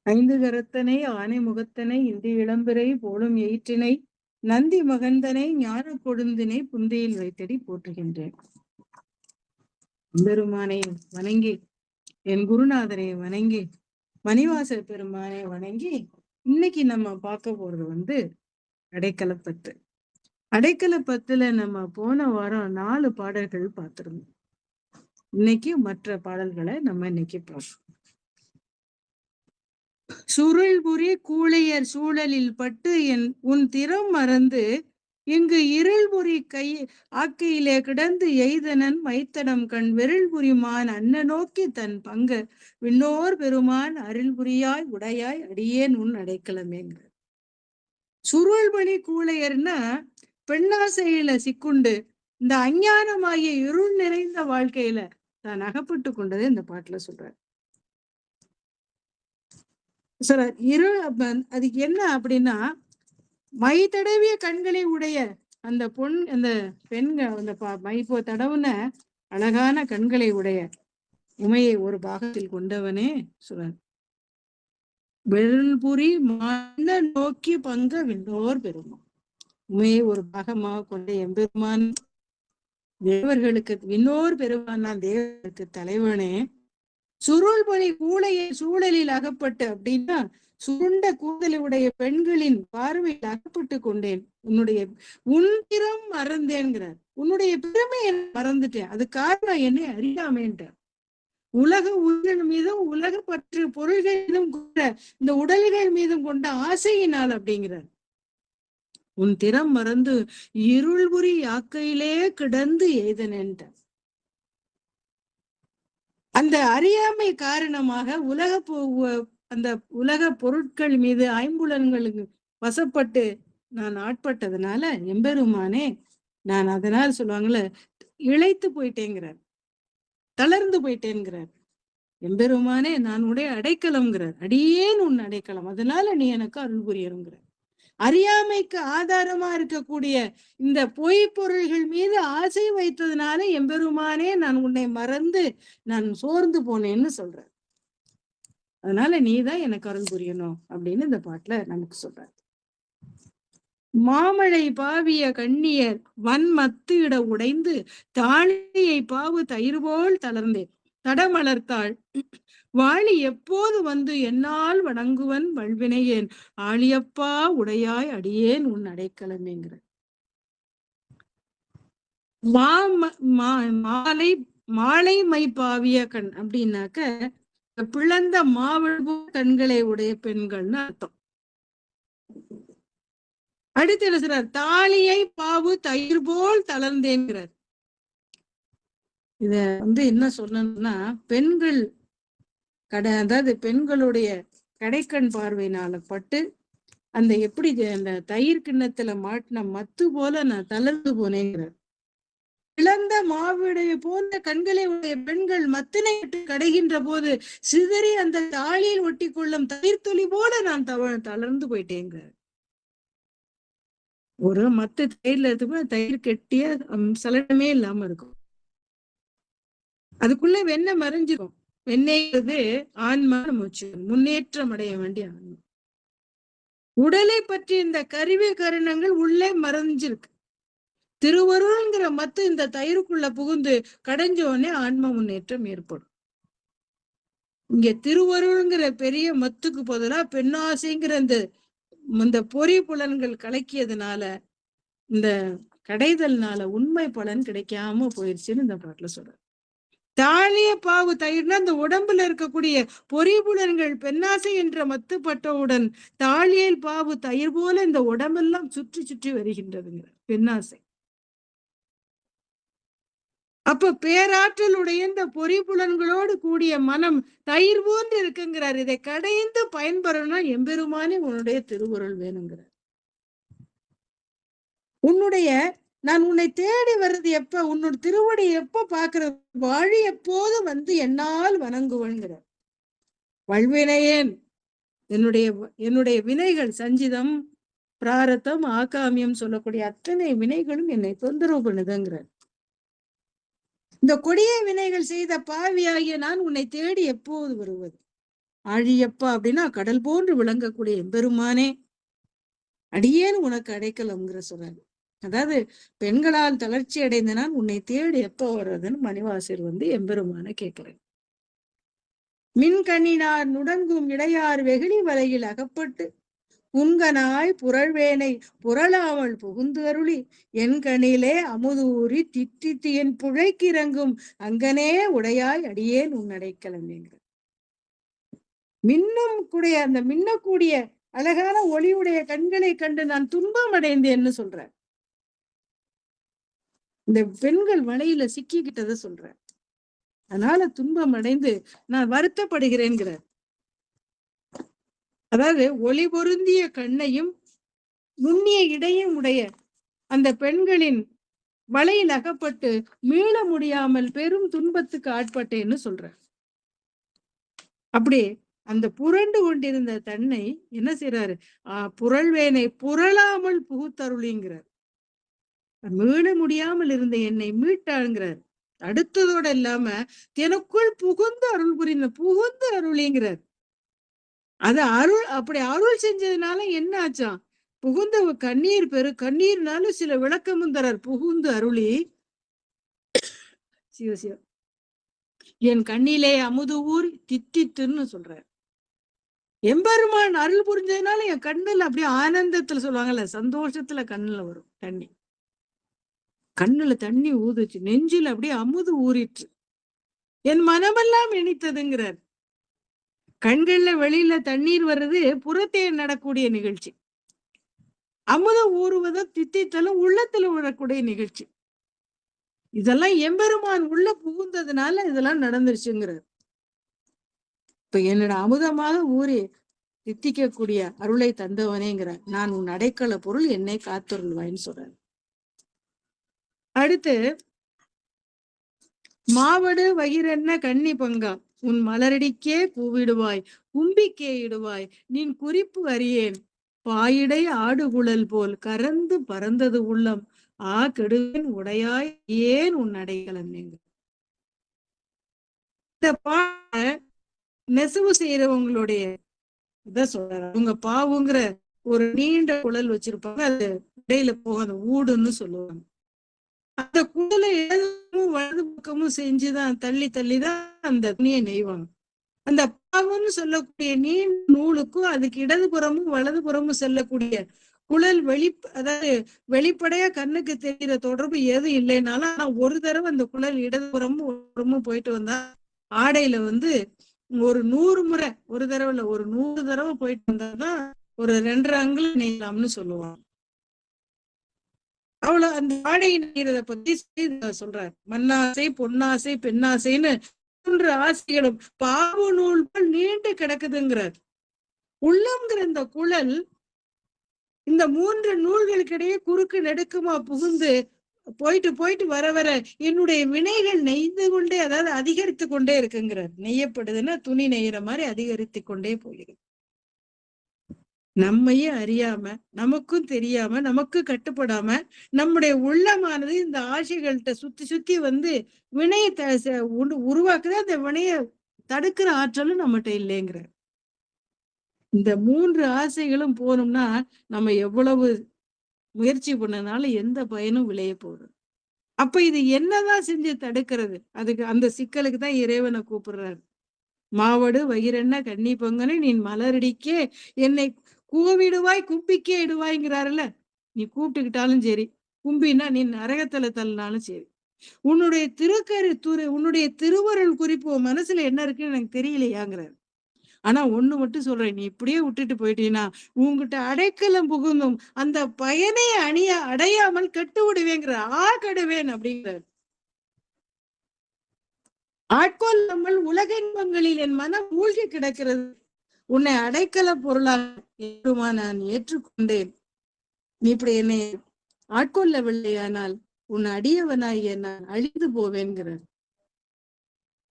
ஐந்து கரத்தனை ஆனை முகத்தனை இந்தி இளம்பிறை போலும் எயிற்றினை நந்தி மகந்தனை ஞான கொழுந்தினை புந்தியில் வைத்தடி போற்றுகின்றேன். பெருமானை வணங்கி, என் குருநாதரை வணங்கி, மணிவாசர் பெருமானை வணங்கி, இன்னைக்கு நம்ம பார்க்க போறது அடைக்கலப்பத்து. அடைக்கலப்பத்துல நம்ம போன வாரம் 4 பாடல்கள் பார்த்திருந்தோம். இன்னைக்கு மற்ற பாடல்களை நம்ம இன்னைக்கு பார்ப்போம். சுருள்புரி கூழையர் சூழலில் பட்டு உன் திறம் மறந்து இங்கு இருள்புரி கை ஆக்கையிலே கிடந்து எய்தனன் மைத்தடம் கண் விரல்புரிமான் அன்ன நோக்கி தன் பங்க விண்ணோர் பெருமான் அருள்புரியாய் உடையாய் அடியேன் உன் அடைக்கலமேங்க. சுருள்புரி கூழையர்னா பெண்ணாசையில சிக்குண்டு இந்த அஞ்ஞானமாகிய இருள் நிறைந்த வாழ்க்கையில தான் அகப்பட்டு கொண்டதை இந்த பாட்டுல சொல்றார். சார் அதுக்கு என்ன அப்படின்னா, மை தடவிய கண்களை உடைய அந்த அந்த பெண்கள் அந்த மைப்போ தடவுன அழகான கண்களை உடைய உமையை ஒரு பாகத்தில் கொண்டவனே சொல்றார். வெல்புரி மன்ன நோக்கி பங்க விண்ணோர் பெருமான். உமையை ஒரு பாகமாக கொண்ட எம்பெருமான், தேவர்களுக்கு விண்ணோர் பெருமான், தேவர்களுக்கு தலைவனே. சுருள்பொலி கூளைய சூழலில் அகப்பட்டு அப்படின்னா சுருண்ட கூதலுடைய பெண்களின் பார்வையில் அகப்பட்டு கொண்டேன். உன் திறம் மறந்தேன்கிறார். உன்னுடைய பெருமையை மறந்துட்டேன். அது காரணம் என்னை அறியாமேன்ற. உலக உயிர்கள் மீதும் உலக பற்று பொருள்கள் மீதும் கொண்ட இந்த உடல்கள் மீதும் கொண்ட ஆசையினால் அப்படிங்கிறார். உன் திறம் மறந்து இருள்புரி யாக்கையிலே கிடந்து எய்தனேன்ற. அந்த அறியாமை காரணமாக அந்த உலக பொருட்கள் மீது ஐம்புலன்களுக்கு வசப்பட்டு நான் ஆட்பட்டதுனால எம்பெருமானே நான் அதனால் சொல்லுவாங்கல்ல, இழைத்து போயிட்டேங்கிறார், தளர்ந்து போயிட்டேங்கிறார். எம்பெருமானே நான் உடைய அடைக்கலம்ங்கிறார். அடியேன் உன் அடைக்கலம், அதனால நீ எனக்கு அருள் புரியணுங்கிறார். அறியாமைக்கு ஆதாரமா இருக்கக்கூடிய இந்த பொய் பொருள்கள் மீது ஆசை வைத்ததுனால எம்பெருமானே நான் உன்னை மறந்து நான் சோர்ந்து போனேன்னு சொல்ற. அதனால நீதான் எனக்கு அருள் புரியணும் அப்படின்னு இந்த பாட்டுல நமக்கு சொல்றாரு. மாமழை பாவிய கண்ணியர் வன்மத்து இட உடைந்து தாழியை பாவு தயிர் போல் தளர்ந்தேன் தடமலர்த்தாள் வாழி எப்போது வந்து என்னால் வணங்குவன் வல்வினையேன் ஆழியப்பா உடையாய் அடியேன் உன் அடைக்கலமேங்கிற. மாலை மாலை மை பாவிய கண் அப்படின்னாக்க பிளந்த மாவழ்வு கண்களை உடைய பெண்கள்னு அர்த்தம். அடுத்து என்ன சொல்றார்? தாலியை பாவு தயிர் போல் தளர்ந்தேங்கிறார். இத என்ன சொல்லணும்னா, பெண்கள் அதாவது பெண்களுடைய கடைக்கண் பார்வையினால பட்டு அந்த எப்படி அந்த தயிர் கிண்ணத்துல மாட்டின மத்து போல நான் தளர்ந்து போனேங்கிறார். இழந்த மாவிடைய போன்ற கண்களை உடைய பெண்கள் மத்தினை விட்டு கடைகின்ற போது சிதறி அந்த தாளியில் ஒட்டி கொள்ளும் தயிர் துளி போல நான் தளர்ந்து போயிட்டேங்கிறார். ஒரு மத்த தயிர்ல எடுத்து தயிர் கெட்டிய சலனமே இல்லாம இருக்கும். அதுக்குள்ள வெண்ணெய் மறைஞ்சிரும். வெண்ணெய்ங்கிறது ஆன்மா, முன்னேற்றம் அடைய வேண்டிய ஆன்மா. உடலை பற்றி இந்த கருவி கருணங்கள் உள்ளே மறைஞ்சிருக்கு. திருவருள்ங்கிற மத்து இந்த தயிருக்குள்ள புகுந்து கடைஞ்சோடனே ஆன்ம முன்னேற்றம் ஏற்படும். இங்க திருவருள்ங்கிற பெரிய மத்துக்கு பதிலா பெண்ணாசைங்கிற இந்த பொறி புலன்கள் கலக்கியதுனால இந்த கடைதல்னால உண்மை பலன் கிடைக்காம போயிருச்சுன்னு இந்த பாட்டுல சொல்ற. தாலிய பாவு தயிர்னா அந்த உடம்புல இருக்கக்கூடிய பொறிபுலன்கள் பெண்ணாசை என்ற மத்துப்பட்டவுடன் தாலியல் பாவு தயிர் போல இந்த உடம்பெல்லாம் சுற்றி சுற்றி வருகின்றதுங்க பெண்ணாசை. அப்ப பேராற்றலுடைய இந்த பொறிபுலன்களோடு கூடிய மனம் தயிர் போன்று இருக்குங்கிறார். இதை கடைந்து பயன்பெறணும்னா எம்பெருமானே உன்னுடைய திருவுருள் வேணுங்கிறார். நான் உன்னை தேடி வர்றது எப்ப, உன்னோட திருவடி எப்ப பாக்குறது, வாழி எப்போதும் வந்து என்னால் வணங்குவன்கிறார். வல்வினையேன், என்னுடைய வினைகள் சஞ்சிதம் பிராரத்தம் ஆகாமியம் சொல்லக்கூடிய அத்தனை வினைகளும் என்னை தொந்தரவு பண்ணுதுங்கிறார். இந்த கொடிய வினைகள் செய்த பாவியாகிய நான் உன்னை தேடி எப்போது வருவது? ஆழியப்பா அப்படின்னா கடல் போன்று விளங்கக்கூடிய எம்பெருமானே, அடியேன் உனக்கு அடைக்கலம்ங்கிற சொல்றாரு. அதாவது பெண்களால் தளர்ச்சி அடைந்த நான் உன்னை தேடி எப்ப வர்றதுன்னு மணிவாசர் எம்பெருமான கேட்கிறேன். மின்கண்ணினார் நுடங்கும் இடையார் வெகுளி வலையில் அகப்பட்டு புன்கனாய் புரள்வேனை புரளாமல் புகுந்து அருளி என் கண்ணிலே அமுதூரி தித்தித்து என் புழைக்கிறங்கும் அங்கனே உடையாய் அடியேன் உன் அடைக்கலமேங்கிற. மின்னும் கூடிய அந்த மின்னக்கூடிய அழகான ஒளியுடைய கண்களை கண்டு நான் துன்பம் அடைந்தேன்னு சொல்றேன். இந்த பெண்கள் வலையில சிக்கிக்கிட்டத சொல்றேன். அதனால துன்பம் அடைந்து நான் வருத்தப்படுகிறேன்கிறார். அதாவது ஒளி பொருந்திய கண்ணையும் நுண்ணிய இடையும் உடைய அந்த பெண்களின் வலையில் அகப்பட்டு மீள முடியாமல் பெரும் துன்பத்துக்கு ஆட்பட்டேன்னு சொல்ற. அப்படி அந்த புரண்டு கொண்டிருந்த தன்னை என்ன செய்யறாரு? புரள்வேனை புரளாமல் புகுத்தருளிங்கிறார். மீள முடியாமல் இருந்த என்னை மீட்டாளுங்கிறார். அடுத்ததோட இல்லாம எனக்குள் புகுந்து அருள் புரிந்த புகுந்து அருளிங்கிறார். அது அருள். அப்படி அருள் செஞ்சதுனால என்ன ஆச்சான்? புகுந்த கண்ணீர்னாலும் சில விளக்கமும் தரார். புகுந்து அருளி சிவசிவ என் கண்ணிலே அமுது ஊர் தித்தித்துன்னு சொல்றார். எம்பெருமான் அருள் புரிஞ்சதுனால என் கண்ணுல அப்படியே ஆனந்தத்துல சொல்லுவாங்கல்ல, சந்தோஷத்துல கண்ணுல வரும் தண்ணி. கண்ணுல தண்ணி ஊதுச்சு, நெஞ்சில் அப்படியே அமுது ஊறிற்று, என் மனமெல்லாம் இனித்ததுங்கிறார். கண்கள்ல வெளியில தண்ணீர் வர்றது புறத்தே நடக்கூடிய நிகழ்ச்சி. அமுதம் ஊறுவதும் தித்தித்தலும் உள்ளத்துல விடக்கூடிய நிகழ்ச்சி. இதெல்லாம் எம்பெருமான் உள்ள புகுந்ததுனால இதெல்லாம் நடந்துருச்சுங்கிறார். இப்ப என்னோட அமுதமாக ஊறி தித்திக்கக்கூடிய அருளை தந்தவனேங்கிறார். நான் உன் அடைக்கல பொருள், என்னை காத்தருள்வாயின்னு சொல்றார். அடுத்து மாவடு வயிறென்ன கன்னி பங்கா உன் மலரடிக்கே கூவிடுவாய் கும்பிக்கே இடுவாய் நின் குறிப்பு அறியேன் பாயிடை ஆடுகுழல் போல் கறந்து பறந்தது உள்ளம் கெடுவேன் உடையாய் ஏன் உன் அடைக்கலம். இந்த பாட நெசவு செய்யறவங்களுடைய இத சொல்றாரு. அவங்க பாவுங்கிற ஒரு நீண்ட குழல் வச்சிருப்பாங்க, அது இடையில போக அந்த ஊடுன்னு சொல்லுவாங்க. அந்த குழலை இடதும் வலது பக்கமும் செஞ்சுதான் தள்ளிதான் அந்த துணியை நெய்வாங்க. அந்த பாவுன்னு சொல்லக்கூடிய நீண்ட நூலுக்கும் அதுக்கு இடதுபுறமும் வலதுபுறமும் செல்லக்கூடிய குழல் அதாவது வெளிப்படையா கண்ணுக்கு தெரிகிற தொடர்பு எதுவும் இல்லைனாலும், ஆனா ஒரு தடவை அந்த குழல் இடதுபுறமும் போயிட்டு வந்தா ஆடையில ஒரு 100 முறை, ஒரு தடவை இல்ல, ஒரு 100 தடவை போயிட்டு வந்தாதான் ஒரு 2.5 அங்குலம் நெய்யலாம்னு சொல்லுவாங்க. அவ்வளவு அந்த ஆடை நெய்யறத பத்தி சொல்றாரு. மண்ணாசை பொன்னாசை பெண்ணாசைன்னு 3 ஆசைகளும் பாவு நூல் போல் நீண்டு கிடக்குதுங்கிறார். உள்ளம்ங்கிற இந்த குழல் இந்த 3 நூல்களுக்கிடையே குறுக்கு நெடுக்குமா புகுந்து போயிட்டு வர என்னுடைய வினைகள் நெய்து கொண்டே, அதாவது அதிகரித்து கொண்டே இருக்குங்கிறார். நெய்யப்படுதுன்னா துணி நெய்யற மாதிரி அதிகரித்து கொண்டே போகிறது. நம்மையும் அறியாம, நமக்கும் தெரியாம, நமக்கு கட்டுப்படாம நம்முடைய உள்ளமானது இந்த ஆசைகள்கிட்ட சுத்தி வினையை உருவாக்குது. அந்த வினையை தடுக்கிற ஆற்றலும் நம்மகிட்ட இல்லைங்கிறார். இந்த 3 ஆசைகளும் போகணும்னா நம்ம எவ்வளவு முயற்சி பண்ணனால எந்த பயனும் விளைய போகுது. அப்ப இது என்னதான் செஞ்சு தடுக்கிறது? அதுக்கு அந்த சிக்கலுக்கு தான் இறைவனை கூப்பிடுறாரு. மாவடு வயிறென்ன கன்னி பொங்கனை நீ மலரடிக்கே என்னை கூவிடுவாய் கும்பிக்கே இடுவாய்ங்கிறாருல்ல. நீ கூப்பிட்டுக்கிட்டாலும் சரி, கும்பின்னா நீ நரகத்துல தள்ளினாலும் சரி, உன்னுடைய உன்னுடைய திருவருள் குறிப்பு மனசுல என்ன இருக்குன்னு எனக்கு தெரியலையாங்கிறாரு. ஆனா ஒண்ணு மட்டும் சொல்றேன், நீ இப்படியே விட்டுட்டு போயிட்டீங்கன்னா உங்ககிட்ட அடைக்கலம் புகுந்தும் அந்த பயனை அடையாமல் கெட்டு விடுவேங்கிற கெடுவேன் அப்படிங்கிறார். ஆட்கொள்ளாமல் உலக இன்பங்களில் என் மனம் மூழ்கி கிடக்கிறது, உன்னை அடைக்கல பொருளாக நான் ஏற்றுக்கொண்டேன், நீ இப்படி என்னை ஆட்கொள்ளவில்லையானால் உன் அடியவனாகிய நான் அழிந்து போவேன்கிறார்.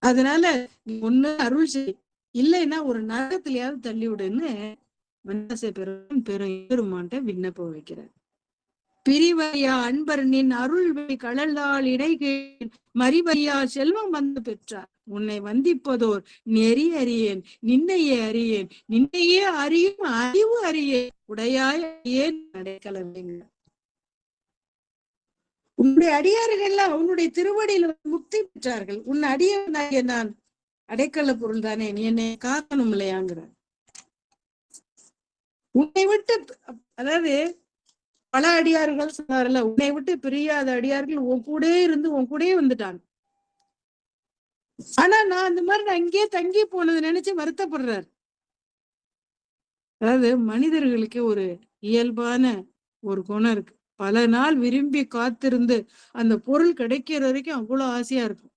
அதனால நீ ஒண்ணு அருள் செய், இல்லைன்னா ஒரு நரகத்திலேயாவது தள்ளி விடுன்னு பெருமான்ட்ட விண்ணப்பம் வைக்கிறார். பிரிவையா அன்பர் நின் அருள்வை கடலால் இடைகேள் மறிவையா செல்வம் வந்து பெற்றார். உன்னை வந்திப்பதோர் நெறி அறியேன் நின்னையே அறியேன் நின்னையே அறியும் அறிவு அறியேன் உடையாய் ஏன் அடைக்கலமைங்க. உன்னுடைய அடியார்கள்லாம் உன்னுடைய திருவடியில் முக்தி பெற்றார்கள். உன் அடியானாகிய நான் அடைக்கல பொருள் தானே, நீ என்னை காக்கணும் இல்லையாங்கிற. உன்னை விட்டு, அதாவது பல அடியார்கள் சொன்னார்ல, உன்னை விட்டு பிரியாத அடியார்கள் உன் கூட இருந்து உன் கூடயே வந்துட்டாங்க. ஆனா நான் அந்த மாதிரி நான் இங்கேயே தங்கி போனது நினைச்சு வருத்தப்படுறாரு. அதாவது மனிதர்களுக்கு ஒரு இயல்பான ஒரு குணம் இருக்கு. பல நாள் விரும்பி காத்திருந்து அந்த பொருள் கிடைக்கிற வரைக்கும் அவ்வளவு ஆசையா இருக்கும்.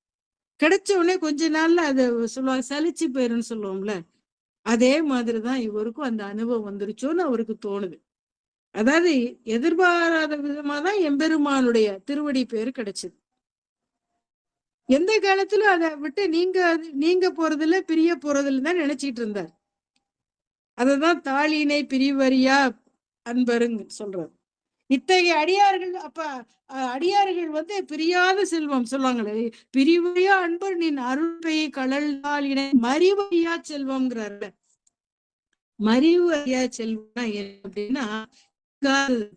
கிடைச்ச உடனே கொஞ்ச நாள்ல அதை சொல்லுவாங்க, சலிச்சு போயிருன்னு சொல்லுவோம்ல, அதே மாதிரிதான் இவருக்கும் அந்த அனுபவம் வந்துருச்சோன்னு அவருக்கு தோணுது. அதாவது எதிர்பாராத விதமாதான் எம்பெருமானுடைய திருவடி பேரு கிடைச்சது. எந்த காலத்திலும் அதை விட்டு நீங்க போறதில்ல பிரிய போறதில்ல தான் நினைச்சிட்டு இருந்தார். அததான் தாளினை பிரிவரியா அன்பருங்க சொல்றாரு. இத்தகைய அடியார்கள், அப்ப அடியார்கள் பிரியாத செல்வம் சொல்லுவாங்களே, பிரிவரியா அன்பர் நின் அருள்பெய் கடலால் இணை மறிவரியா செல்வம்ங்கிறாரு. மறிவரியா செல்வம்னா என்ன அப்படின்னா,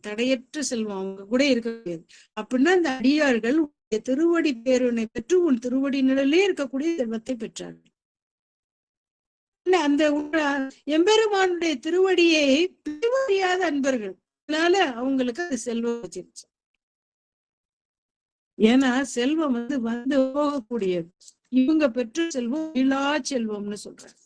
தடையற்ற செல்வம் அவங்க கூட இருக்க முடியாது. அப்படின்னா அந்த அடியார்கள் திருவடி பேருனை பெற்று உன் திருவடி நிழலே இருக்கக்கூடிய செல்வத்தை பெற்றார்கள். அந்த எம்பெருமானுடைய திருவடியை பிரிவறியாத அன்பர்கள், அதனால அவங்களுக்கு அது செல்வம் வச்சிருச்சு. ஏன்னா செல்வம் வந்து போகக்கூடியது. இவங்க பெற்ற செல்வம் இலா செல்வம்னு சொல்றாங்க.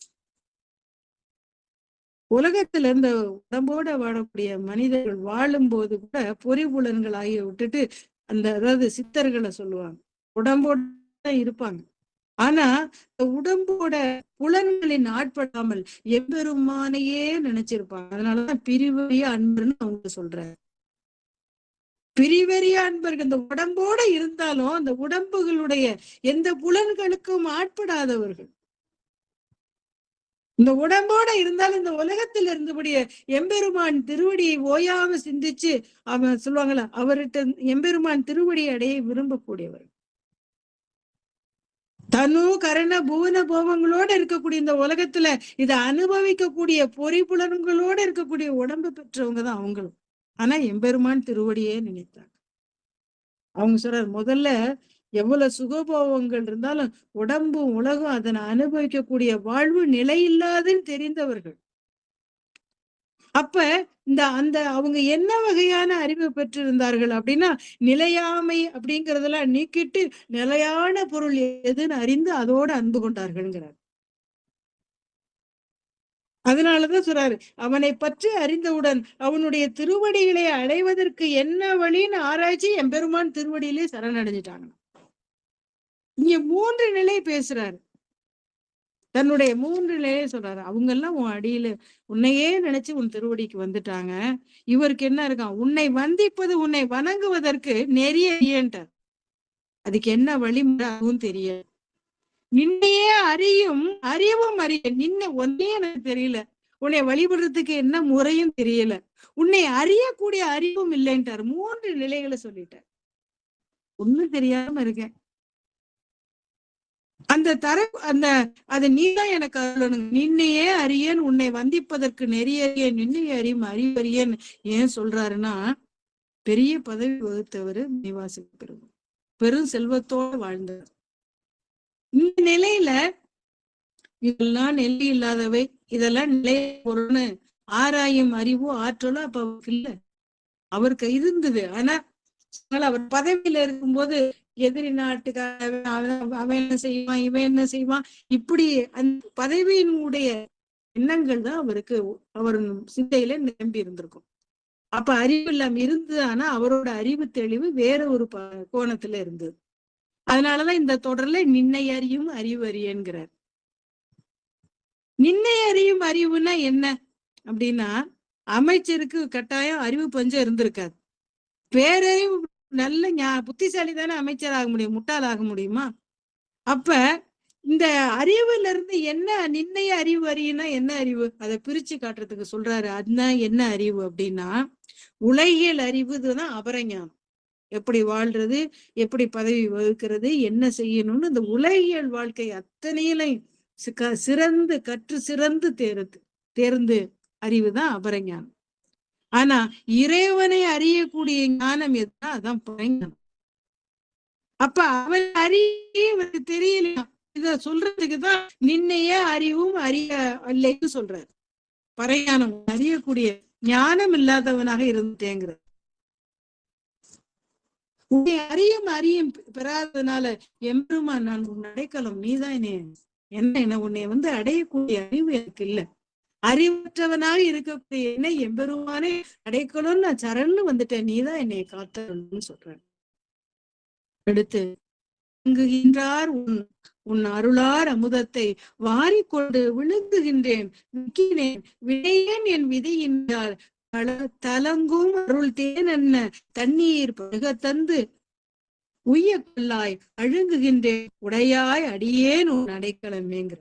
உலகத்துல இந்த உடம்போட வாழக்கூடிய மனிதர்கள் வாழும் போது கூட பொறிபுலன்கள் ஆகிய விட்டுட்டு அதாவது சித்தர்களை சொல்லுவாங்க, உடம்போட இருப்பாங்க. ஆனா உடம்போட புலன்களின் ஆட்படாமல் எம்பெருமானையே நினைச்சிருப்பாங்க. அதனாலதான் பிரிவறிய அன்பர்னு அவங்க சொல்றாங்க. பிரிவறிய அன்பர்கள் இந்த உடம்போட இருந்தாலும் அந்த உடம்புகளுடைய எந்த புலன்களுக்கும் ஆட்படாதவர்கள். இந்த உடம்போட இருந்தாலும் இந்த உலகத்தில் இருந்தபடிய எம்பெருமான் திருவடியை ஓயாம சிந்திச்சு அவன் சொல்லுவாங்களா, அவர்கிட்ட எம்பெருமான் திருவடியை அடைய விரும்பக்கூடியவர். தனு கரண பூவன போகங்களோட இருக்கக்கூடிய இந்த உலகத்துல இதை அனுபவிக்கக்கூடிய பொறிப்புலன்களோட இருக்கக்கூடிய உடம்பு பெற்றவங்கதான் அவங்களும். ஆனா எம்பெருமான் திருவடியே நினைத்தாங்க. அவங்க சொல்றாரு, முதல்ல எவ்வளவு சுகபோகங்கள் இருந்தாலும் உடம்பும் உலகம் அதனை அனுபவிக்கக்கூடிய வாழ்வு நிலையில்லாதுன்னு தெரிந்தவர்கள். அப்ப அவங்க என்ன வகையான அறிவு பெற்றிருந்தார்கள் அப்படின்னா, நிலையாமை அப்படிங்கறதெல்லாம் நீக்கிட்டு நிலையான பொருள் எதுன்னு அறிந்து அதோட அன்பு கொண்டார்கள்ங்கிறார். அதனாலதான் சொல்றாரு, அவனை பற்றி அறிந்தவுடன் அவனுடைய திருவடிகளை அடைவதற்கு என்ன வழின்னு ஆராய்ச்சி எம்பெருமான் திருவடியிலே சரணடைஞ்சிட்டாங்க. இங்க 3 நிலை பேசுறாரு. தன்னுடைய 3 நிலையை சொல்றாரு. அவங்க எல்லாம் உன் அடியில உன்னையே நினைச்சு உன் திருவடிக்கு வந்துட்டாங்க. இவருக்கு என்ன இருக்கான், உன்னை வந்திப்பது உன்னை வணங்குவதற்கு நெறியன்ட்டார். அதுக்கு என்ன வழிமுறையும் தெரிய, நின்னையே அறியும் அறிவும் அறிய, ஒன்னே எனக்கு தெரியல, உன்னை வழிபடுறதுக்கு என்ன முறையும் தெரியல, உன்னை அறியக்கூடிய அறிவும் இல்லைன்ட்டார். 3 நிலைகளை சொல்லிட்டார். ஒண்ணும் தெரியாம இருக்கேன், அது நீதான் எனக்கு அருளணும். நின்னையே அறியேன் உன்னை வந்திப்பதற்கு நெறியறியேன் நின்னையே அறியும் அறிவறியேன் ஏன் சொல்றாருன்னா, பெரிய பதவி வகுத்தவர் நிவாசி பெருமாள், பெரும் செல்வத்தோடு வாழ்ந்தவர். இந்த நிலையில இதெல்லாம் நெல்லி இல்லாதவை, இதெல்லாம் நிலைய பொருள்னு ஆராயும் அறிவோ ஆற்றலோ அப்ப அவருக்கு இல்ல. அவருக்கு இருந்தது. ஆனா அவர் பதவியில இருக்கும்போது எதிரி நாட்டுக்காரன் அவன் என்ன செய்வான், இவன் என்ன செய்வான், இப்படி அந்த பதவியினுடைய எண்ணங்கள் தான் அவர் சிந்தையில நிரம்பி இருந்திருக்கும். அப்ப அறிவு இல்லாம இருந்தது. ஆனா அவரோட அறிவு தெளிவு வேற ஒரு கோணத்துல இருந்தது. அதனாலதான் இந்த தொடர்ல நின்னை அறியும் அறிவு அறியன்கிறார். நின்னை அறியும் அறிவுனா என்ன அப்படின்னா, அமைச்சருக்கு கட்டாயம் அறிவு பஞ்சம் இருந்திருக்காது. பேரறிவு நல்ல புத்திசாலி தானே அமைச்சர் ஆக முடியும், முட்டாள் ஆக முடியுமா? அப்ப இந்த அறிவுல இருந்து என்ன நின்னைய அறிவு அறியுன்னா என்ன அறிவு, அதை பிரிச்சு காட்டுறதுக்கு சொல்றாரு. அதுதான் என்ன அறிவு அப்படின்னா, உலகியல் அறிவுதான் அபரஞானம். எப்படி வாழ்றது, எப்படி பதவி வகுக்கிறது, என்ன செய்யணும்னு இந்த உலகியல் வாழ்க்கை அத்தனையிலையும் சிறந்து கற்று சிறந்து தேர்ந்து அறிவுதான் அபரஞானம். ஆனா இறைவனை அறியக்கூடிய ஞானம் எதுனா அதான் பரஞானம். அப்ப அவன் அறிய தெரியலையா, இத சொல்றதுக்குதான் நின்னையே அறிவும் அறிய இல்லைன்னு சொல்றாரு. பரஞானம் அறியக்கூடிய ஞானம் இல்லாதவனாக இருந்துட்டேங்கிற உன்னை அறியும் பெறாததுனால எம்பெருமான் நான் உன் அடைக்கலம் நீதான் என்ன உன்னை அடையக்கூடிய அறிவு எனக்கு இல்லை. அறிவற்றவனாக இருக்கக்கூடிய என்னை எம்பெருமானே அடைக்கலம் நான் சரண்னு வந்துட்டேன், நீதான் என்னை காத்தன்னு சொல்றேன். அடுத்து விளங்குகின்றார் உன் அருளார் அமுதத்தை வாரிக்கொண்டு விழுங்குகின்றேன் வினையேன் என் விதியின்றால் தலங்கும் அருள் தேன் என்ன தண்ணீர் பருக தந்து உய்ய கொள்ளாய் அழுங்குகின்றேன் உடையாய் அடியேன் உன் அடைக்கலமேங்கிற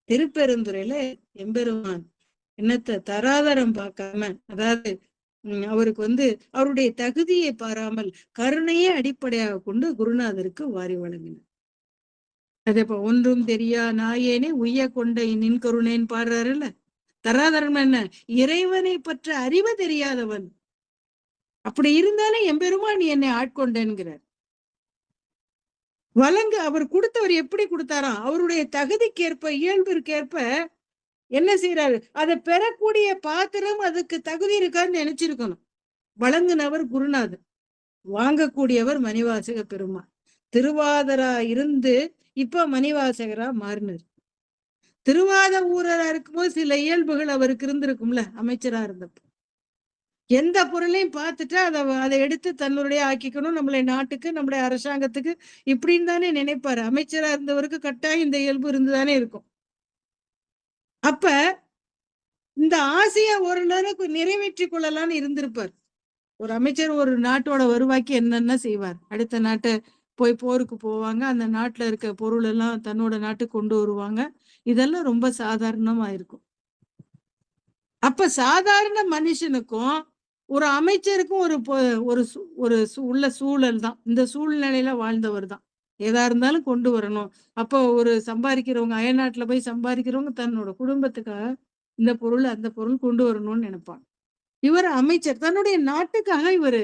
திருப்பெருந்துறையில எம்பெருமான் என்னத்தை தராதரம் பார்க்காம, அதாவது அவருக்கு அவருடைய தகுதியை பாராமல் கருணையே அடிப்படையாக கொண்டு குருநாதருக்கு வாரி வழங்கினார். அதே போல ஒன்றும் தெரியா நாயேனே உய்ய கொண்ட நின் கருணேன்னு பாடுறாருல்ல. தராதரம் என்ன, இறைவனை பற்ற அறிவு தெரியாதவன். அப்படி இருந்தாலே எம்பெருமான் என்னை ஆட்கொண்டேன்கிறார். அவர் கொடுத்தவர் எப்படி கொடுத்தாராம், அவருடைய தகுதிக்கேற்ப இயல்பிற்கேற்ப என்ன செய்யறாரு, அதை பெறக்கூடிய பாத்திரம் அதுக்கு தகுதி இருக்கான்னு நினைச்சிருக்கணும். வழங்குனவர் குருநாதர், வாங்கக்கூடியவர் மணிவாசக பெருமாள். திருவாதரா இருந்து இப்ப மணிவாசகரா மாறினார். திருவாத ஊரரா இருக்கும்போது சில இயல்புகள் அவருக்கு இருந்திருக்கும்ல. அமைச்சரா இருந்தப்ப எந்த பொருளையும் பார்த்துட்டா அதை எடுத்து தன்னுடைய ஆக்கிக்கணும், நம்மளுடைய நாட்டுக்கு நம்முடைய அரசாங்கத்துக்கு இப்படின்னு தானே நினைப்பாரு. அமைச்சரா இருந்தவருக்கு கட்டாயம் இந்த இயல்பு இருந்துதானே இருக்கும். அப்ப இந்த ஆசையை ஒரு நேரம் நிறைவேற்றி கொள்ளலாம்னு இருந்திருப்பார். ஒரு அமைச்சர் ஒரு நாட்டோட வருவாய்க்கு என்னென்ன செய்வார், அடுத்த நாட்டை போய் போருக்கு போவாங்க, அந்த நாட்டுல இருக்க பொருள் எல்லாம் தன்னோட நாட்டுக்கு கொண்டு வருவாங்க. இதெல்லாம் ரொம்ப சாதாரணமா இருக்கும். அப்ப சாதாரண மனுஷனுக்கும் ஒரு அமைச்சருக்கும் ஒரு உள்ள சூழல் தான். இந்த சூழ்நிலையில வாழ்ந்தவர் தான். எதா இருந்தாலும் கொண்டு வரணும். அப்போ ஒரு சம்பாதிக்கிறவங்க, அயல்நாட்டுல போய் சம்பாதிக்கிறவங்க தன்னோட குடும்பத்துக்காக இந்த பொருள் அந்த பொருள் கொண்டு வரணும்னு நினைப்பாங்க. இவர் அமைச்சர், தன்னுடைய நாட்டுக்காக இவர்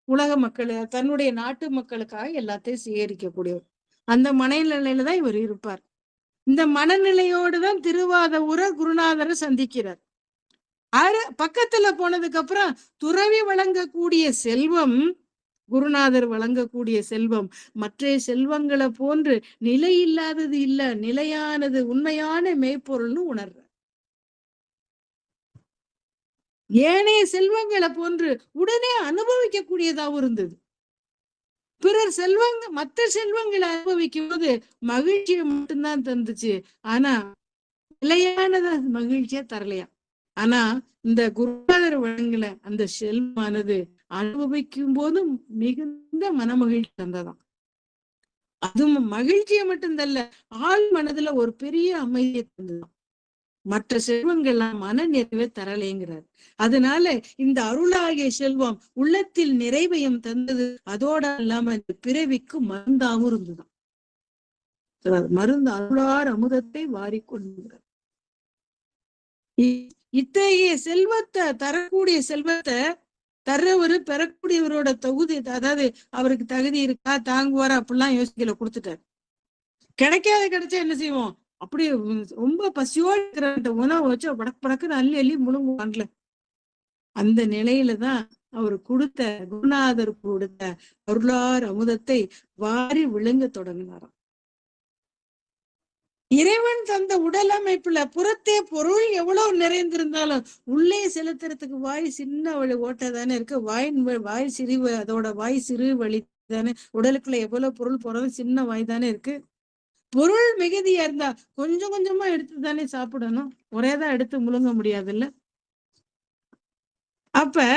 உலக மக்கள் தன்னுடைய நாட்டு மக்களுக்காக எல்லாத்தையும் சேகரிக்கக்கூடியவர். அந்த மனநிலையில தான் இவர் இருப்பார். இந்த மனநிலையோடுதான் திருவாத ஊர குருநாதரை சந்திக்கிறார். பக்கத்துல போனதுக்கு அப்புறம் துறவி வழங்கக்கூடிய செல்வம், குருநாதர் வழங்கக்கூடிய செல்வம் மற்ற செல்வங்களை போன்று நிலை இல்லாதது இல்ல, நிலையானது, உண்மையான மெய்ப்பொருள்னு உணர்ற. ஏனைய செல்வங்களை போன்று உடனே அனுபவிக்கக்கூடியதாகவும் இருந்தது. பிறர் மற்ற செல்வங்களை அனுபவிக்கும் போது மகிழ்ச்சியை மட்டும்தான் தந்துச்சு, ஆனா நிலையானத மகிழ்ச்சியா தரலையா. ஆனா இந்த குருநாதர் வழங்கல அந்த செல்வமானது அனுபவிக்கும் போதும் மிகுந்த மனமகிழ்ச்சி தந்ததாம். அதுவும் மகிழ்ச்சியை மட்டும் தல்ல, ஆள் மனதுல ஒரு பெரிய அமைதியை தந்ததாம். மற்ற செல்வங்கள்லாம் மன நிறைவே தரலைங்கிறார். அதனால இந்த அருளாகிய செல்வம் உள்ளத்தில் நிறைவையும் தந்தது, அதோட இல்லாம இந்த பிறவிக்கு மருந்தாகவும் இருந்துதான். மருந்து அருளார் அமுதத்தை வாரிக்கொள்கிறார். இத்தகைய செல்வத்தை தரக்கூடிய செல்வத்தை தர்றவரு பெறக்கூடியவரோட தகுதி, அதாவது அவருக்கு தகுதி இருக்கா, தாங்குவாரா அப்படிலாம் யோசிக்கல, கொடுத்துட்டாரு. கிடைச்சா என்ன செய்வோம், அப்படி ரொம்ப பசியோடு இருக்கிற உணவை வச்சு படக்குன்னு அள்ளி அள்ளி முழுங்குவான்ல. அந்த நிலையிலதான் அவர் கொடுத்த குருநாதர் கொடுத்த அருளார் அமுதத்தை வாரி விழுங்க தொடங்கினாராம். இறைவன் தந்த உடல் அமைப்புல புறத்தே பொருள் எவ்வளவு நிறைந்திருந்தாலும் உள்ளே செலுத்துறதுக்கு வாய் சின்ன வழி ஓட்டை தானே இருக்கு. வாய் சிறிவு, அதோட வாய் சிறு வழி தானே. உடலுக்குள்ள எவ்வளவு பொருள் போறதும் சின்ன வாய் தானே இருக்கு. பொருள் மிகுதியா இருந்தா கொஞ்சம் கொஞ்சமா எடுத்து தானே சாப்பிடணும், ஒரேதான் எடுத்து முழுங்க முடியாதுல்ல. அப்ப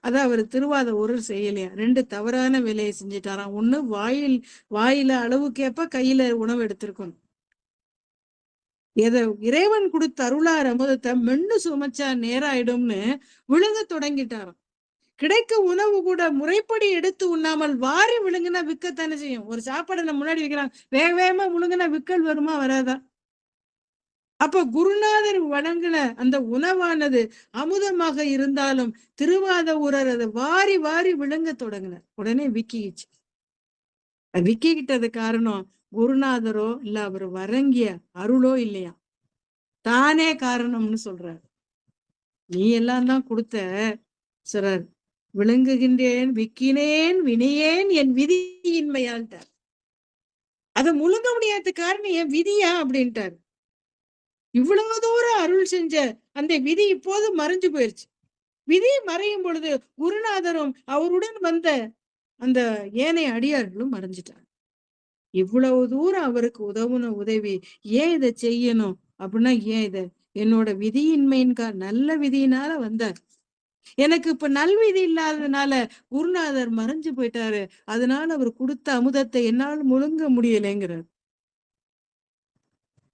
அதான் அவர் திருவாத ஒரு செய்யலையா, ரெண்டு தவறான வேலையை செஞ்சிட்டாராம். ஒண்ணு வாயில அளவுக்கேற்ப கையில உணவு எடுத்திருக்கணும். எத இறைவன் கொடுத்த அருளார் அமுதத்தை மென்னு சுமைச்சா நேராயிடும்னு விழுங்க தொடங்கிட்டாராம். கிடைக்க உணவு கூட முறைப்படி எடுத்து உண்ணாமல் வாரி விழுங்குனா விற்கத்தானே செய்யும். ஒரு சாப்பாடை நம்ம முன்னாடி வைக்கிறாங்க, வேக வேகமா விழுங்குனா விக்கல் வருமா வராதா? அப்ப குருநாதர் வழங்கின அந்த உணவானது அமுதமாக இருந்தாலும் திருவாத ஊரர் அதை வாரி வாரி விழுங்க தொடங்கினார். உடனே விக்கிச்சு. விக்கிக்கிட்டது காரணம் குருநாதரோ இல்ல அவர் வழங்கிய அருளோ இல்லையா, தானே காரணம்னு சொல்றார். நீ எல்லாம் தான் கொடுத்த சொல்றார். விளங்குகின்றேன் விக்கினேன் வினையேன் என் விதியின்மையால்ட்டார். அதை முழுங்க முடியாத காரணம் என் விதியா அப்படின்ட்டார். இவ்வளவு தூரம் அருள் செஞ்ச அந்த விதி இப்போது மறைஞ்சு போயிருச்சு. விதி மறையும் பொழுது குருநாதரும் அவருடன் வந்த அந்த ஏனைய அடியார்களும் மறைஞ்சிட்டார். இவ்வளவு தூரம் அவருக்கு உதவுன உதவி ஏன் இதை செய்யணும் அப்படின்னா, ஏன் இதை என்னோட விதியின்மையின்கா நல்ல விதியினால வந்தார். எனக்கு இப்ப நல்விதி இல்லாததுனால குருநாதர் மறைஞ்சு போயிட்டாரு. அதனால அவர் கொடுத்த அமுதத்தை என்னால் முழுங்க முடியலைங்கிறார்.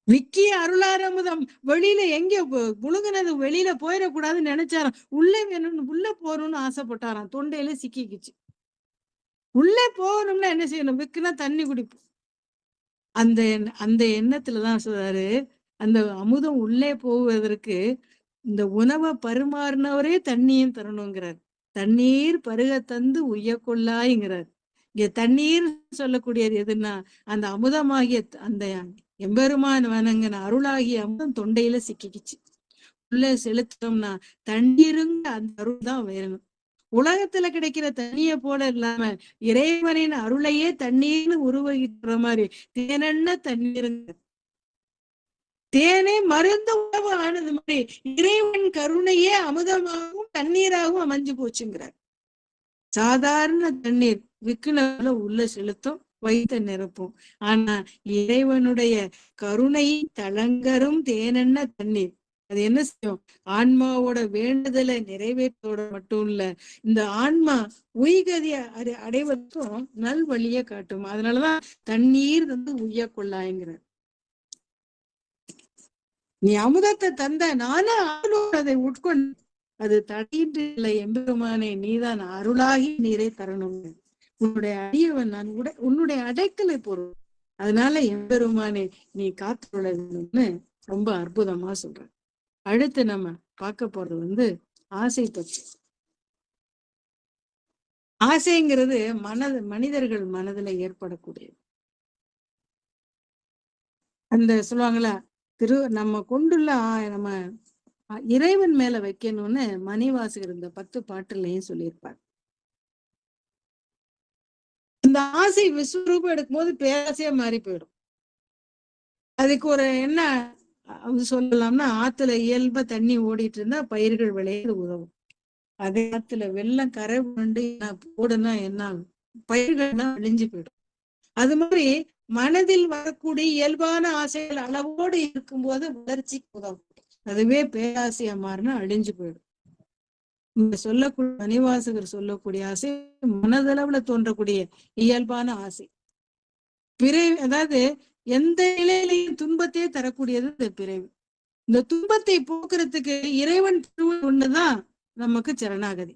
விக்கிய அருளார் அமுதம் வெளியில எங்க முழுங்கினது வெளியில போயிடக்கூடாதுன்னு நினைச்சாராம். உள்ளே வேணும்னு உள்ள போகணும்னு ஆசைப்பட்டாராம். தொண்டையில சிக்கிக்குச்சு. உள்ளே போகணும்னா என்ன செய்யணும்? விக்குனா தண்ணி குடிப்போம். அந்த அந்த எண்ணத்துலதான் சொல்றாரு, அந்த அமுதம் உள்ளே போவதற்கு இந்த உணவை பரிமாறினவரே தண்ணியும் தரணுங்கிறார். தண்ணீர் பருக தந்து உய்ய கொள்ளாய்ங்கிறார். இங்க தண்ணீர் சொல்லக்கூடியது எதுன்னா, அந்த அமுதமாகிய அந்த எம்பெருமான் வணங்கின அருளாகிய அமுதம் தொண்டையில சிக்கிக்குச்சு. உள்ள செலுத்தோம்னா தண்ணீருங்க அந்த அருள் தான் வேணும். உலகத்துல கிடைக்கிற தண்ணிய போல இல்லாம இறைவனின் அருளையே தண்ணீர்னு உருவகிக்கிற மாதிரி தேனென்ன தண்ணீருங்க. தேனே மருந்து உணவு ஆனது மாதிரி இறைவன் கருணையே அமுதமாகவும் தண்ணீராகவும் அமைஞ்சு போச்சுங்கிறார். சாதாரண தண்ணீர் விக்குனால உள்ள செலுத்தும், வைத்த நிரப்பும். ஆனா இறைவனுடைய கருணை தளங்கரும் தேனென்ன தண்ணீர் அது என்ன செய்யும்? ஆன்மாவோட வேண்டுதலை நிறைவேற்றோட மட்டும் இல்ல, இந்த ஆன்மா உய்கதிய அடைவதற்கும் நல் வழிய காட்டும். அதனாலதான் தண்ணீர் வந்து உய்ய கொள்ளாய்ங்கிறார். நீ அமுதத்தை தந்த நானும் அதை உட்கொண்டு அது தடையின்றி இல்லை எம்பெருமானே, நீதான் அருளாகி நீரை தரணும். உன்னுடைய அடியவன் நான் உன்னுடைய அடைக்கலை பொருள். அதனால எம்பெருமானே நீ காத்துள்ள வேணும்னு ரொம்ப அற்புதமா சொல்ற. அடுத்து நம்ம பார்க்க போறது வந்து ஆசை பற்றி. ஆசைங்கிறது மனிதர்கள் மனதுல ஏற்படக்கூடியது. அந்த சொல்லுவாங்களா, நம்ம கொண்டுள்ள நம்ம இறைவன் மேல வைக்கணும்னு மணிவாசகர் இந்த 10 பாட்டுலையும் சொல்லியிருப்பார். இந்த ஆசை விஸ்வரூபம் எடுக்கும் போது பேராசையா மாறி போயிடும். அதுக்கு ஒரு என்ன சொல்லலாம்னா, ஆத்துல இயல்பா தண்ணி ஓடிட்டு இருந்தா பயிர்கள் விளைய உதவும். அதே ஆத்துல வெள்ளம் கரை புரண்டு போடுனா என்ன ஆகும்? பயிர்கள்லாம் அழிஞ்சு போயிடும். அது மாதிரி மனதில் வரக்கூடிய இயல்பான ஆசைகள் அளவோடு இருக்கும்போது வளர்ச்சிக்கு உதவும். அதுவே பேராசையா மாறினா அழிஞ்சு போயிடும். இந்த சொல்லக்கூடிய மணிவாசகர் சொல்லக்கூடிய ஆசை மனதளவுல தோன்றக்கூடிய இயல்பான ஆசை. பிறவி, அதாவது எந்த நிலையிலையும் துன்பத்தையே தரக்கூடியது இந்த பிறவி. இந்த துன்பத்தை போக்குறதுக்கு இறைவன் திருவடி ஒண்ணுதான் நமக்கு சரணாகதி.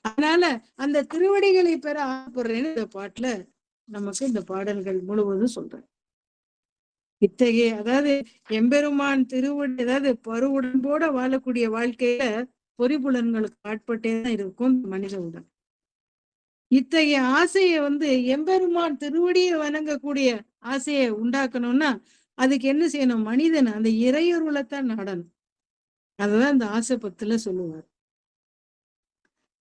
அதனால அந்த திருவடிகளை பெற ஆசைப்படுறேன்னு இந்த பாட்டுல நமக்கு இந்த பாடல்கள் முழுவதும் சொல்றேன். இத்தகைய அதாவது எம்பெருமான் திருவடி, அதாவது பருவுடன்போட வாழக்கூடிய வாழ்க்கையில பொறிபுலன்களுக்கு ஆட்பட்டேதான் இருக்கும் மனித உடல். இத்தகைய ஆசையை வந்து எம்பெருமான் திருவடியை வணங்கக்கூடிய ஆசையை உண்டாக்கணும்னா அதுக்கு என்ன செய்யணும்? மனிதன் அந்த இறையருளைத்தான் நாடணும். அததான் இந்த ஆசை பத்துல சொல்லுவார்.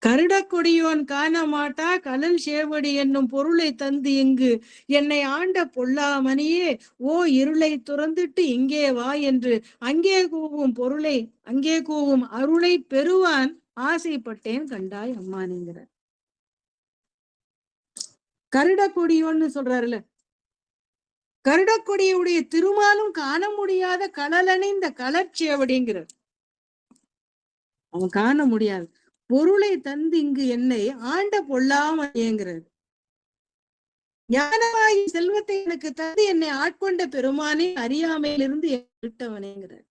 கருடக்கொடியோன் காண மாட்டா கலல் சேவடி என்னும் பொருளை தந்து இங்கு என்னை ஆண்ட பொல்லாமணியே, ஓ இருளை துறந்துட்டு இங்கே வா என்று அங்கே கூவும் பொருளை அங்கே கூவும் அருளை பெறுவான் ஆசைப்பட்டேன் கண்டாய் அம்மானுங்கிற. கருடக்கொடியோன்னு சொல்றாருல, கருடக்கொடியுடைய திருமாலும் காண முடியாத கடலணிந்த கலர்ச்சேவடிங்கிறார். அவன் காண முடியாது பொருளை தந்து இங்கு என்னை ஆண்ட பொல்லாமணியேங்கிறார். ஞானமாகி செல்வத்தை எனக்கு தந்து என்னை ஆட்கொண்ட பெருமானே அறியாமையிலிருந்து விட்டவனேங்கிறார்.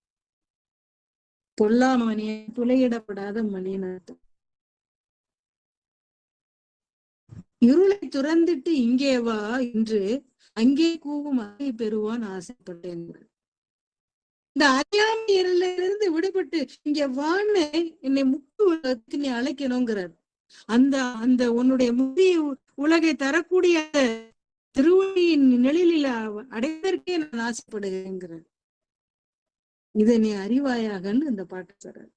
பொல்லாமணிய துளையிடப்படாத மணிநாட்டம். இருளை துறந்துட்டு இங்கே வா என்று அங்கே கூவும் அறை பெறுவான் ஆசைப்பட்டேன். இந்த அறியாமை இருளிலிருந்து விடுபட்டு இங்க வான்னு என்னை முக்தி உலகத்துக்கு நீ அழைக்கணுங்கிறார். அந்த அந்த உன்னுடைய முக்தி உலகை தரக்கூடிய திருவடியின் நிழலில் அடைவதற்கே நான் ஆசைப்படுகிறேங்கிறார். இதை நீ அறிவாயாகன்னு இந்த பாட்டு சொல்றார்.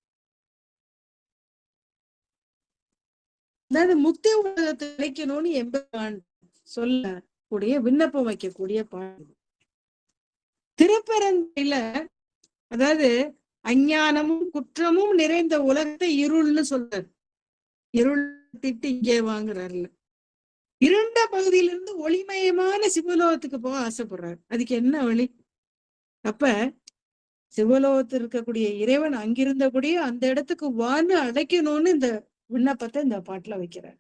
அதாவது முக்தி உலகத்தை அழைக்கணும்னு எம்பெருமான் சொல்லக்கூடிய விண்ணப்பம் வைக்கக்கூடிய பாட்டு. திருப்பெருந்துறையில அதாவது அஞ்ஞானமும் குற்றமும் நிறைந்த உலகத்தை இருள்னு சொல்றாரு. இருள் திட்டு இங்கே வாங்குறாருல. இருண்ட பகுதியிலிருந்து ஒளிமயமான சிவலோகத்துக்கு போக ஆசைப்படுறாரு. அதுக்கு என்ன வழி? அப்ப சிவலோகத்தில் இருக்கக்கூடிய இறைவன் அங்கிருந்தபடியே அந்த இடத்துக்கு வான்னு அழைக்கணும்னு இந்த விண்ணப்பத்தை இந்த பாட்டுல வைக்கிறார்.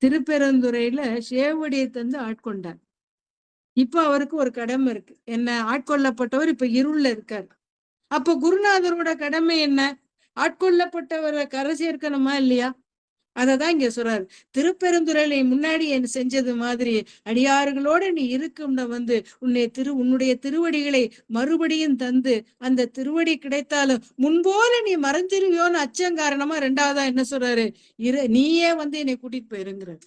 திருப்பெருந்துறையில சேவடியை தந்து ஆட்கொண்டார். இப்ப அவருக்கு ஒரு கடமை இருக்கு. என்ன? ஆட்கொள்ளப்பட்டவர் இப்ப இருள்ல இருக்காரு. அப்ப குருநாதரோட கடமை என்ன? ஆட்கொள்ளப்பட்டவரை கரை சேர்க்கணுமா இல்லையா? அததான் இங்க சொல்றாரு. திருப்பெருந்துறையில முன்னாடி என்ன செஞ்சது மாதிரி அடியாறுகளோட நீ இருக்கும் வந்து உன்னுடைய திருவடிகளை மறுபடியும் தந்து அந்த திருவடி கிடைத்தாலும் முன்போல நீ மறைஞ்சிருவியோன்னு அச்சம் காரணமா ரெண்டாவதா என்ன சொல்றாரு? நீயே வந்து என்னை கூட்டிட்டு போயிருங்கிறார்.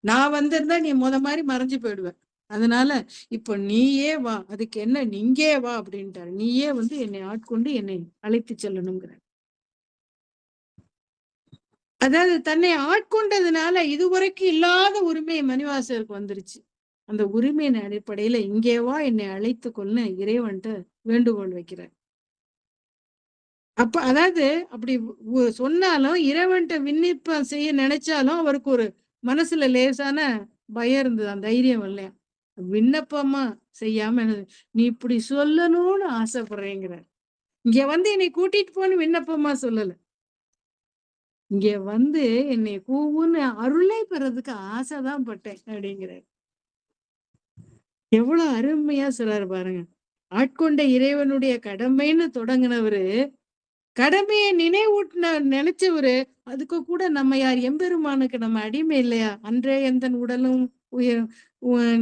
நான் வந்திருந்தா நீ மாதிரி மறைஞ்சு போயிடுவேன். அதனால இப்ப நீயே வா. அதுக்கு என்ன? நீங்கே வா அப்படின்ட்டாரு. நீயே வந்து என்னை ஆட்கொண்டு என்னை அழைத்து செல்லணுங்கிற. அதாவது தன்னை ஆட்கொண்டதுனால இதுவரைக்கும் இல்லாத உரிமை மணிவாசகருக்கு வந்துருச்சு. அந்த உரிமையின் அடிப்படையில இங்கே வா என்னை அழைத்து கொள்ள இறைவன்ட்ட வேண்டுகோள் வைக்கிறார். அப்ப அதாவது அப்படி சொன்னாலும் இறைவன்ட்ட விண்ணப்பம் செய்ய நினைச்சாலும் அவருக்கு ஒரு மனசுல லேசான பயம் இருந்தது. அந்த தைரியம் இல்லையா? விண்ணப்பமா செய்யாம நீ இப்படி சொல்லணும்னு ஆசைப்படுறேங்கிறார். இங்க வந்து என்னை கூட்டிட்டு போன்னு விண்ணப்பமா சொல்லல. இங்க வந்து என்னை கூவுன்னு அருளை பெறதுக்கு ஆசைதான் பட்டேன் அப்படிங்கிறார். எவ்வளவு அருமையா சொல்றாரு பாருங்க. ஆட்கொண்ட இறைவனுடைய கடமைன்னு தொடங்கினவரு, கடமையை நினைவூட்டின நினைச்சவரு, அதுக்கு கூட நம்ம யார்? எம்பெருமானுக்கு நம்ம அடிமை இல்லையா? அன்றே எந்தன் உடலும்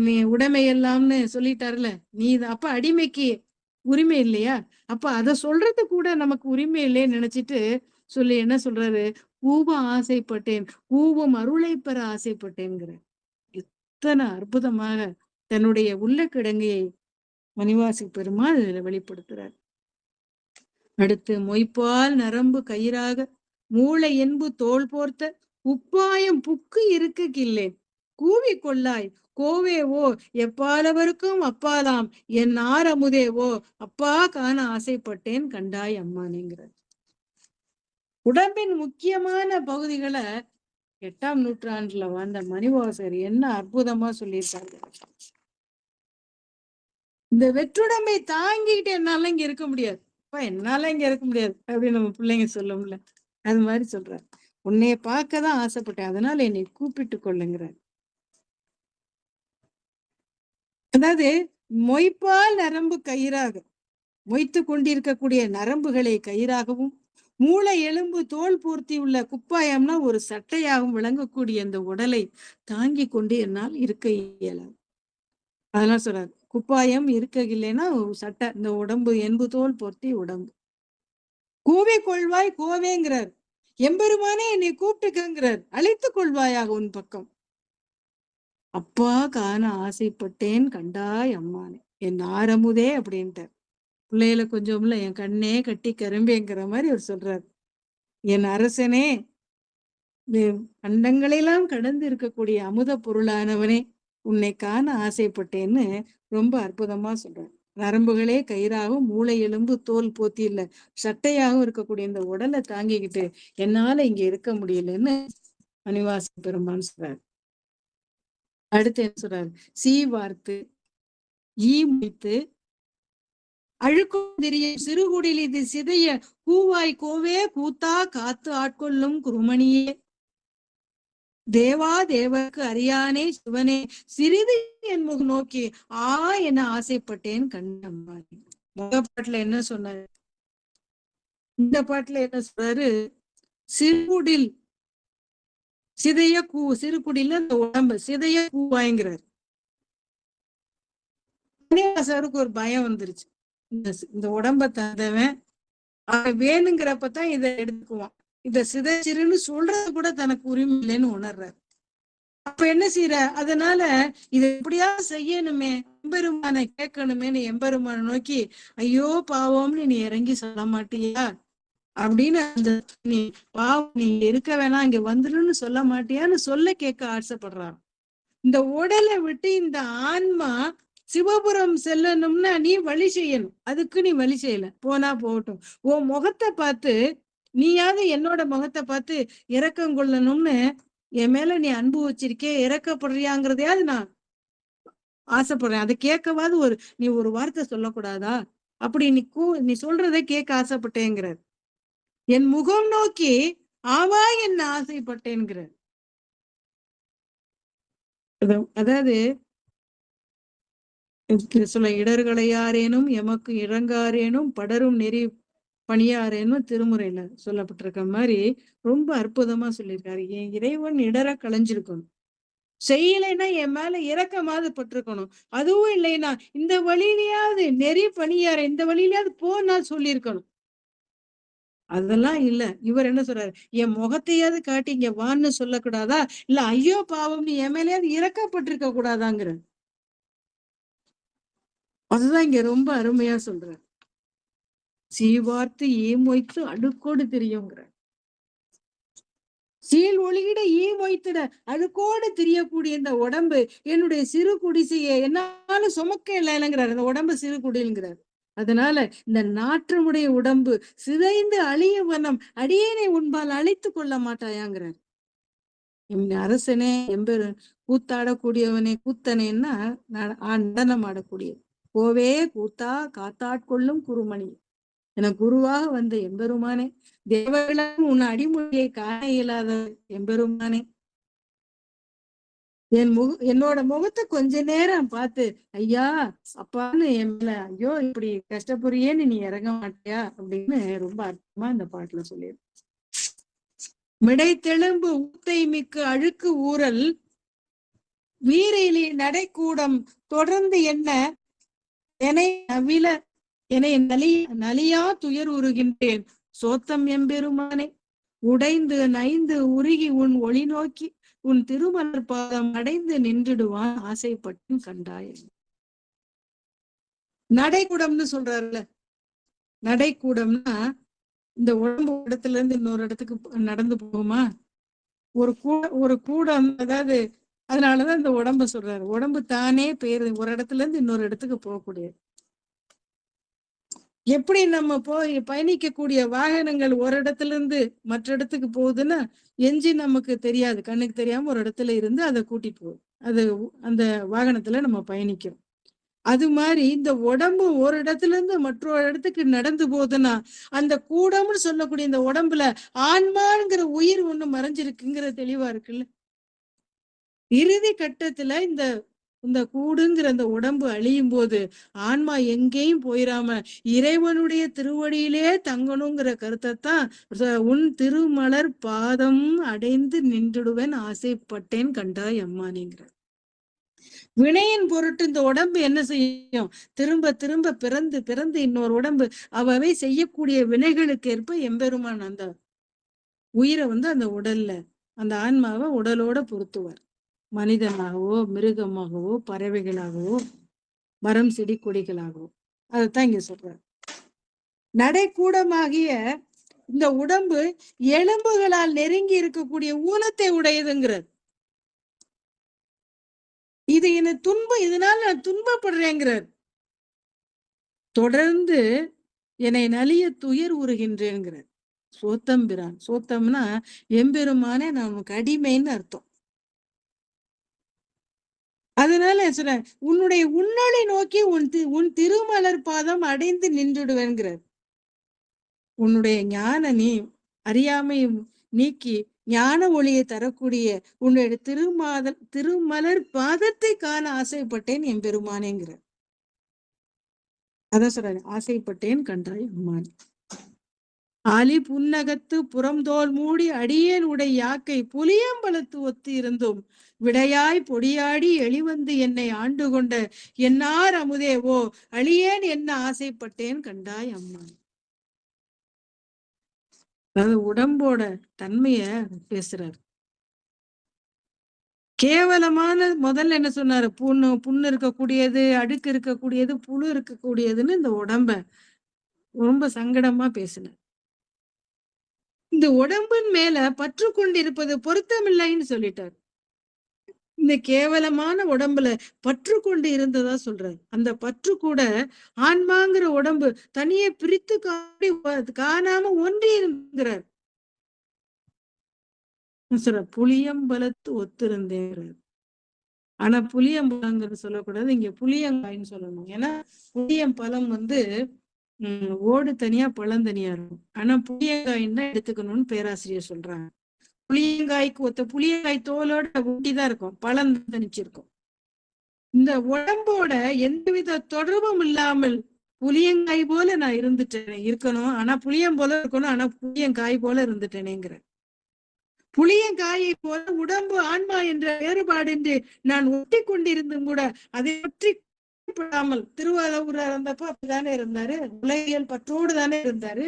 நீ உடைமை எல்லாம்னு சொல்லிட்டாருல. நீ அப்ப அடிமைக்கு உரிமை இல்லையா? அப்ப அத சொல்றது கூட நமக்கு உரிமை இல்லைன்னு நினைச்சிட்டு சொல்லி என்ன சொல்றாரு? கூவ ஆசைப்பட்டேன், கூவும் அருளை பெற ஆசைப்பட்டேன்கிற. எத்தனை அற்புதமாக தன்னுடைய உள்ள கிடங்கையை மணிவாசி பெருமாள் வெளிப்படுத்துறார். அடுத்து மொய்ப்பால் நரம்பு கயிறாக மூளை என்பு தோல் போர்த்த உப்பாயம் புக்கு இருக்க கில்லேன் கூவி கொள்ளாய் கோவேவோ எப்பாலவருக்கும் அப்பாலாம் என் ஆரமுதேவோ அப்பா காண ஆசைப்பட்டேன் கண்டாய் அம்மானேங்கிறார். உடம்பின் முக்கியமான பகுதிகளை 8ஆம் நூற்றாண்டுல வாழ்ந்த மணிவாசகர் என்ன அற்புதமா சொல்லியிருக்காங்க. இந்த வெற்றுடம்பை தாங்கிட்டு என்னால இங்க இருக்க முடியாது, என்னால இங்க இருக்க முடியாது அப்படின்னு நம்ம பிள்ளைங்க சொல்லும்ல, அது மாதிரி சொல்றாரு. உன்னைய பார்க்கதான் ஆசைப்பட்டேன், அதனால என்னை கூப்பிட்டு கொள்ளுங்கிறார். அதாவது மொய்ப்பால் நரம்பு கயிறாக மொய்த்து கொண்டிருக்கக்கூடிய நரம்புகளை கயிறாகவும் மூளை எலும்பு தோல் பூர்த்தி உள்ள குப்பாயம்னா ஒரு சட்டையாகவும் விளங்கக்கூடிய இந்த உடலை தாங்கி கொண்டு என்னால் இருக்க இயலாது. அதெல்லாம் சொல்றாரு. குப்பாயம் இருக்க இல்லைன்னா சட்டை, இந்த உடம்பு என்பு தோல் பொருத்தி உடம்பு. கூவே கொள்வாய் கோவேங்கிறார். எம்பெருமானே என்னை கூப்பிட்டுக்கிறார், அழைத்துக் கொள்வாயாக உன் பக்கம். அப்பா காண ஆசைப்பட்டேன் கண்டாய் அம்மானே என் ஆரமுதே அப்படின்ட்டார். பிள்ளைகளை கொஞ்சம்ல என் கண்ணே கட்டி கரும்பேங்கிற மாதிரி அவர் சொல்றாரு. என் அரசனே, அண்டங்களெல்லாம் கடந்து இருக்கக்கூடிய அமுத பொருளானவனே, உன்னை காண ஆசைப்பட்டேன்னு ரொம்ப அற்புதமா சொல்றாரு. நரம்புகளே கயிறாகவும் மூளை எலும்பு தோல் போத்தி இல்ல சட்டையாகவும் இருக்கக்கூடிய இந்த உடலை தாங்கிக்கிட்டு என்னால இங்க இருக்க முடியலன்னு மணிவாச பெருமான் சொல்றாரு. அடுத்து என்ன சொல்றாரு? சீ வார்த்து ஈ முடித்து அழுக்குதிரிய சிறுகுடில் இது சிதைய கூவாய் கோவே கூத்தா காத்து ஆட்கொள்ளும் குருமணியே. தேவா தேவருக்கு அறியானே சிவனே சிறிது என் முகம் நோக்கி என ஆசைப்பட்டேன் கண்ணம்மா. முத பாட்டுல என்ன சொன்னாரு, இந்த பாட்டுல என்ன சொல்றாரு, சிறுகுடில் சிதைய சிறுகுடியில இந்த உடம்பு சிதைய கூவாய்ங்கிறார். சாருக்கு ஒரு பயம் வந்துருச்சு, இந்த உடம்ப தந்தவன் வேணுங்கிறப்பதான் இதை எடுத்துக்குவான், இத சிதைச்சிருன்னு சொல்றது கூட தனக்கு உரிமை இல்லைன்னு உணர்றாரு. அப்ப என்ன செய்யற, அதனால இதை எப்படியாவது செய்யணுமே, எம்பெருமானை கேட்கணுமேனு எம்பெருமானை நோக்கி ஐயோ பாவம்னு நீ இறங்கி சொல்ல மாட்டியா அப்படின்னு, அந்த நீ பாவம் நீ இருக்க வேணாம் இங்க வந்துருன்னு சொல்ல மாட்டியான்னு சொல்ல கேட்க ஆசைப்படுறான். இந்த உடலை விட்டு இந்த ஆன்மா சிவபுரம் செல்லணும்னா நீ வழி செய்யணும், அதுக்கு நீ வழி செய்யல, போனா போகட்டும். உன் முகத்தை பார்த்து நீயாவது என்னோட முகத்தை பார்த்து இரக்கம் கொள்ளணும்னு என் மேல நீ அன்பு வச்சிருக்கே, இறக்கப்படுறியாங்கிறதையாவது நான் ஆசைப்படுறேன், அதை கேட்கவாது நீ ஒரு வார்த்தை சொல்லக்கூடாதா, அப்படி நீ சொல்றதை கேட்க ஆசைப்பட்டேங்கிறார். என் முகம் நோக்கி ஆவா என்ன ஆசைப்பட்டேன்கிறார். அதாவது சில இடர்களையாரேனும் எமக்கு இறங்காரேனும் படரும் நெறி பணியாரேனும் திருமுறையில சொல்லப்பட்டிருக்க மாதிரி ரொம்ப அற்புதமா சொல்லியிருக்காரு. என் இறைவன் இடர களைஞ்சிருக்கணும், செய்யலைன்னா என் மேல இரக்கமாவது பட்டிருக்கணும், அதுவும் இல்லைன்னா இந்த வழியிலையாவது நெறி பணியார இந்த வழியிலையாவது போனா சொல்லியிருக்கணும். அதெல்லாம் இல்ல. இவர் என்ன சொல்றாரு, என் முகத்தையாவது காட்டி இங்க வான்னு சொல்லக்கூடாதா, இல்ல ஐயோ பாவம் நீ என் மேலேயாவது இறக்கப்பட்டிருக்க கூடாதாங்கிற. அதுதான் இங்க ரொம்ப அருமையா சொல்ற. சீவார்த்து மொய்த்து அடுக்கோடு தெரியுங்கிற. சீல் ஒளியிட மொய்த்திட அடுக்கோடு தெரியக்கூடிய இந்த உடம்பு என்னுடைய சிறு குடிசையை என்னாலும் சுமக்க இல்லைங்கிறார். இந்த உடம்பு சிறு குடில்ங்கிறார். அதனால இந்த நாற்றமுடைய உடம்பு சிதைந்து அழிய வண்ணம் அடியேனை உன்பால் அழித்து கொள்ள மாட்டாயாங்கிறார். அரசனே எம்பெரு கூத்தாடக்கூடியவனே கூத்தனேன்னா நடனம் ஆடக்கூடிய கோவே கூத்தா காத்தாட்கொள்ளும் குருமணி என குருவாக வந்த எம்பெருமானே, தேவர்களும் உன் அடிமொழியை காண இயலாத எம்பெருமானே, என்னோட முகத்தை கொஞ்ச நேரம் பார்த்து ஐயா அப்பான்னு என் மேல ஐயோ இப்படி கஷ்டப்படுறியேன்னு நீ இறங்க மாட்டியா அப்படின்னு ரொம்ப அர்த்தமா இந்த பாட்டுல சொல்லிடு. மிடை தெலும்பு ஊத்தை மிக்கு அழுக்கு ஊரல் வீரையிலே நடைக்கூடம் தொடர்ந்து என்ன என்னை நலியா துயர் உருகின்றேன் சோத்தம் எம்பெருமானே, உடைந்து நைந்து உருகி உன் ஒளி நோக்கி உன் திருமலர் பாதம் அடைந்து நின்றுடுவான் ஆசைப்பட்டு கண்டாய். நடைக்கூடம்னு சொல்றாருல, நடைக்கூடம்னா இந்த உடம்பு இடத்துல இருந்து இன்னொரு இடத்துக்கு நடந்து போகுமா, ஒரு கூடம், அதாவது அதனாலதான் இந்த உடம்பு சொல்றாரு, உடம்பு தானே பேரு ஒரு இடத்துல இருந்து இன்னொரு இடத்துக்கு போகக்கூடியது. எப்படி நம்ம பயணிக்கக்கூடிய வாகனங்கள் ஒரு இடத்துல இருந்து மற்ற இடத்துக்கு போகுதுன்னா என்ஜின் நமக்கு தெரியாது, கண்ணுக்கு தெரியாம ஒரு இடத்துல இருந்து அதை கூட்டிட்டு போகுது, அது அந்த வாகனத்துல நம்ம பயணிக்கிறோம். அது மாதிரி இந்த உடம்பு ஒரு இடத்துல இருந்து மற்றொரு இடத்துக்கு நடந்து போகுதுன்னா அந்த கூடம்னு சொல்லக்கூடிய இந்த உடம்புல ஆன்மாங்கிற உயிர் ஒண்ணு மறைஞ்சிருக்குங்கிற தெளிவா இருக்குல்ல. இறுதி கட்டத்துல இந்த கூடுங்கிற அந்த உடம்பு அழியும் போது ஆன்மா எங்கேயும் போயிடாம இறைவனுடைய திருவடியிலே தங்கணுங்கிற கருத்தை தான் உன் திருமலர் பாதம் அடைந்து நின்றுடுவேன் ஆசைப்பட்டேன் கண்டாய் அம்மானிங்கிற. வினையின் பொருட்டு இந்த உடம்பு என்ன செய்யும், திரும்ப திரும்ப பிறந்து பிறந்து இன்னொரு உடம்பு அவை செய்யக்கூடிய வினைகளுக்கு ஏற்ப எம்பெருமான் அந்த உயிரை அந்த உடல்ல அந்த ஆன்மாவை உடலோட பொருத்துவார். மனிதனாகவோ மிருகமாகவோ பறவைகளாகவோ மரம் செடி கொடிகளாகவோ, அதைத்தான் இங்க சொல்றார். நடைக்கூடமாகிய இந்த உடம்பு எலும்புகளால் நெருங்கி இருக்கக்கூடிய ஊனத்தை உடையதுங்கிறது. இது என்ன இதனால நான் துன்பப்படுறேங்கிறார். தொடர்ந்து என்னை நலிய துயர் உருகின்றேங்கிறார். சோத்தம்பிரான், சோத்தம்னா எம்பெருமானே நமக்கு அடிமைன்னு அர்த்தம். அதனால சொல்றேன், உன்னுடைய உன்னொளி நோக்கி உன் திருமலர் பாதம் அடைந்து நின்றுடுவேங்கிறார். உன்னுடைய ஞான நீ அறியாமை நீக்கி ஞான ஒளியை தரக்கூடிய உன்னுடைய திருமலர் பாதத்தை காண ஆசைப்பட்டேன் என் பெருமானேங்கிற. அதான் சொல்றாரு, ஆசைப்பட்டேன் கண்டாய் அம்மான். அலி புன்னகத்து புறம்தோல் மூடி அடியேன் உடை யாக்கை புலியம்பலத்து ஒத்து இருந்தும் விடையாய் பொடியாடி எளிவந்து என்னை ஆண்டு கொண்ட என்னார் அமுதே ஓ அழியேன் என்ன ஆசைப்பட்டேன் கண்டாய் அம்மா. அதாவது உடம்போட தன்மைய பேசுறாரு. கேவலமான முதல்ல என்ன சொன்னாரு, புண்ணு இருக்கக்கூடியது, அடுக்கு இருக்கக்கூடியது, புழு இருக்கக்கூடியதுன்னு இந்த உடம்ப ரொம்ப சங்கடமா பேசினார். இந்த உடம்பின் மேல பற்று கொண்டிருப்பது பொருத்தமில்லைன்னு சொல்லிட்டார். இந்த கேவலமான உடம்புல பற்று கொண்டு இருந்ததா சொல்றாரு. அந்த பற்று கூட ஆன்மாங்கிற உடம்பு தனியே பிரித்து காணாம ஒன்றி இருக்கிறார். சொல்ற புளியம்பலத்து ஒத்திருந்தேங்கிறார். ஆனா புளியம்பழங்கிறது சொல்லக்கூடாது, இங்க புளியங்காய்ன்னு சொல்லணும். ஏன்னா புளியம்பழம் ஓடு தனியா பழம் தனியா இருக்கும். ஆனா புளியங்காயின்னு தான் எடுத்துக்கணும்னு பேராசிரியர் சொல்றாங்க. புளியங்காய்க்கு ஒத்த புளியங்காய் தோலோட ஒட்டிதான் இருக்கும், பழம் தனிச்சிருக்கும். இந்த உடம்போட எந்தவித தொடர்பும் இல்லாமல் புளியங்காய் போல நான் இருக்கணும், ஆனா புளியம் போல இருக்கணும், ஆனா புளியங்காய் போல இருந்துட்டேனேங்கிற. புளியங்காயை போல உடம்பு ஆன்மா என்ற வேறுபாடு என்று நான் ஒட்டி கொண்டிருந்தும் கூட அதை ஒற்றி படாமல் திருவாரூர் இருந்தப்ப அப்படிதானே இருந்தாரு, உலகியல் பற்றோடு தானே இருந்தாரு.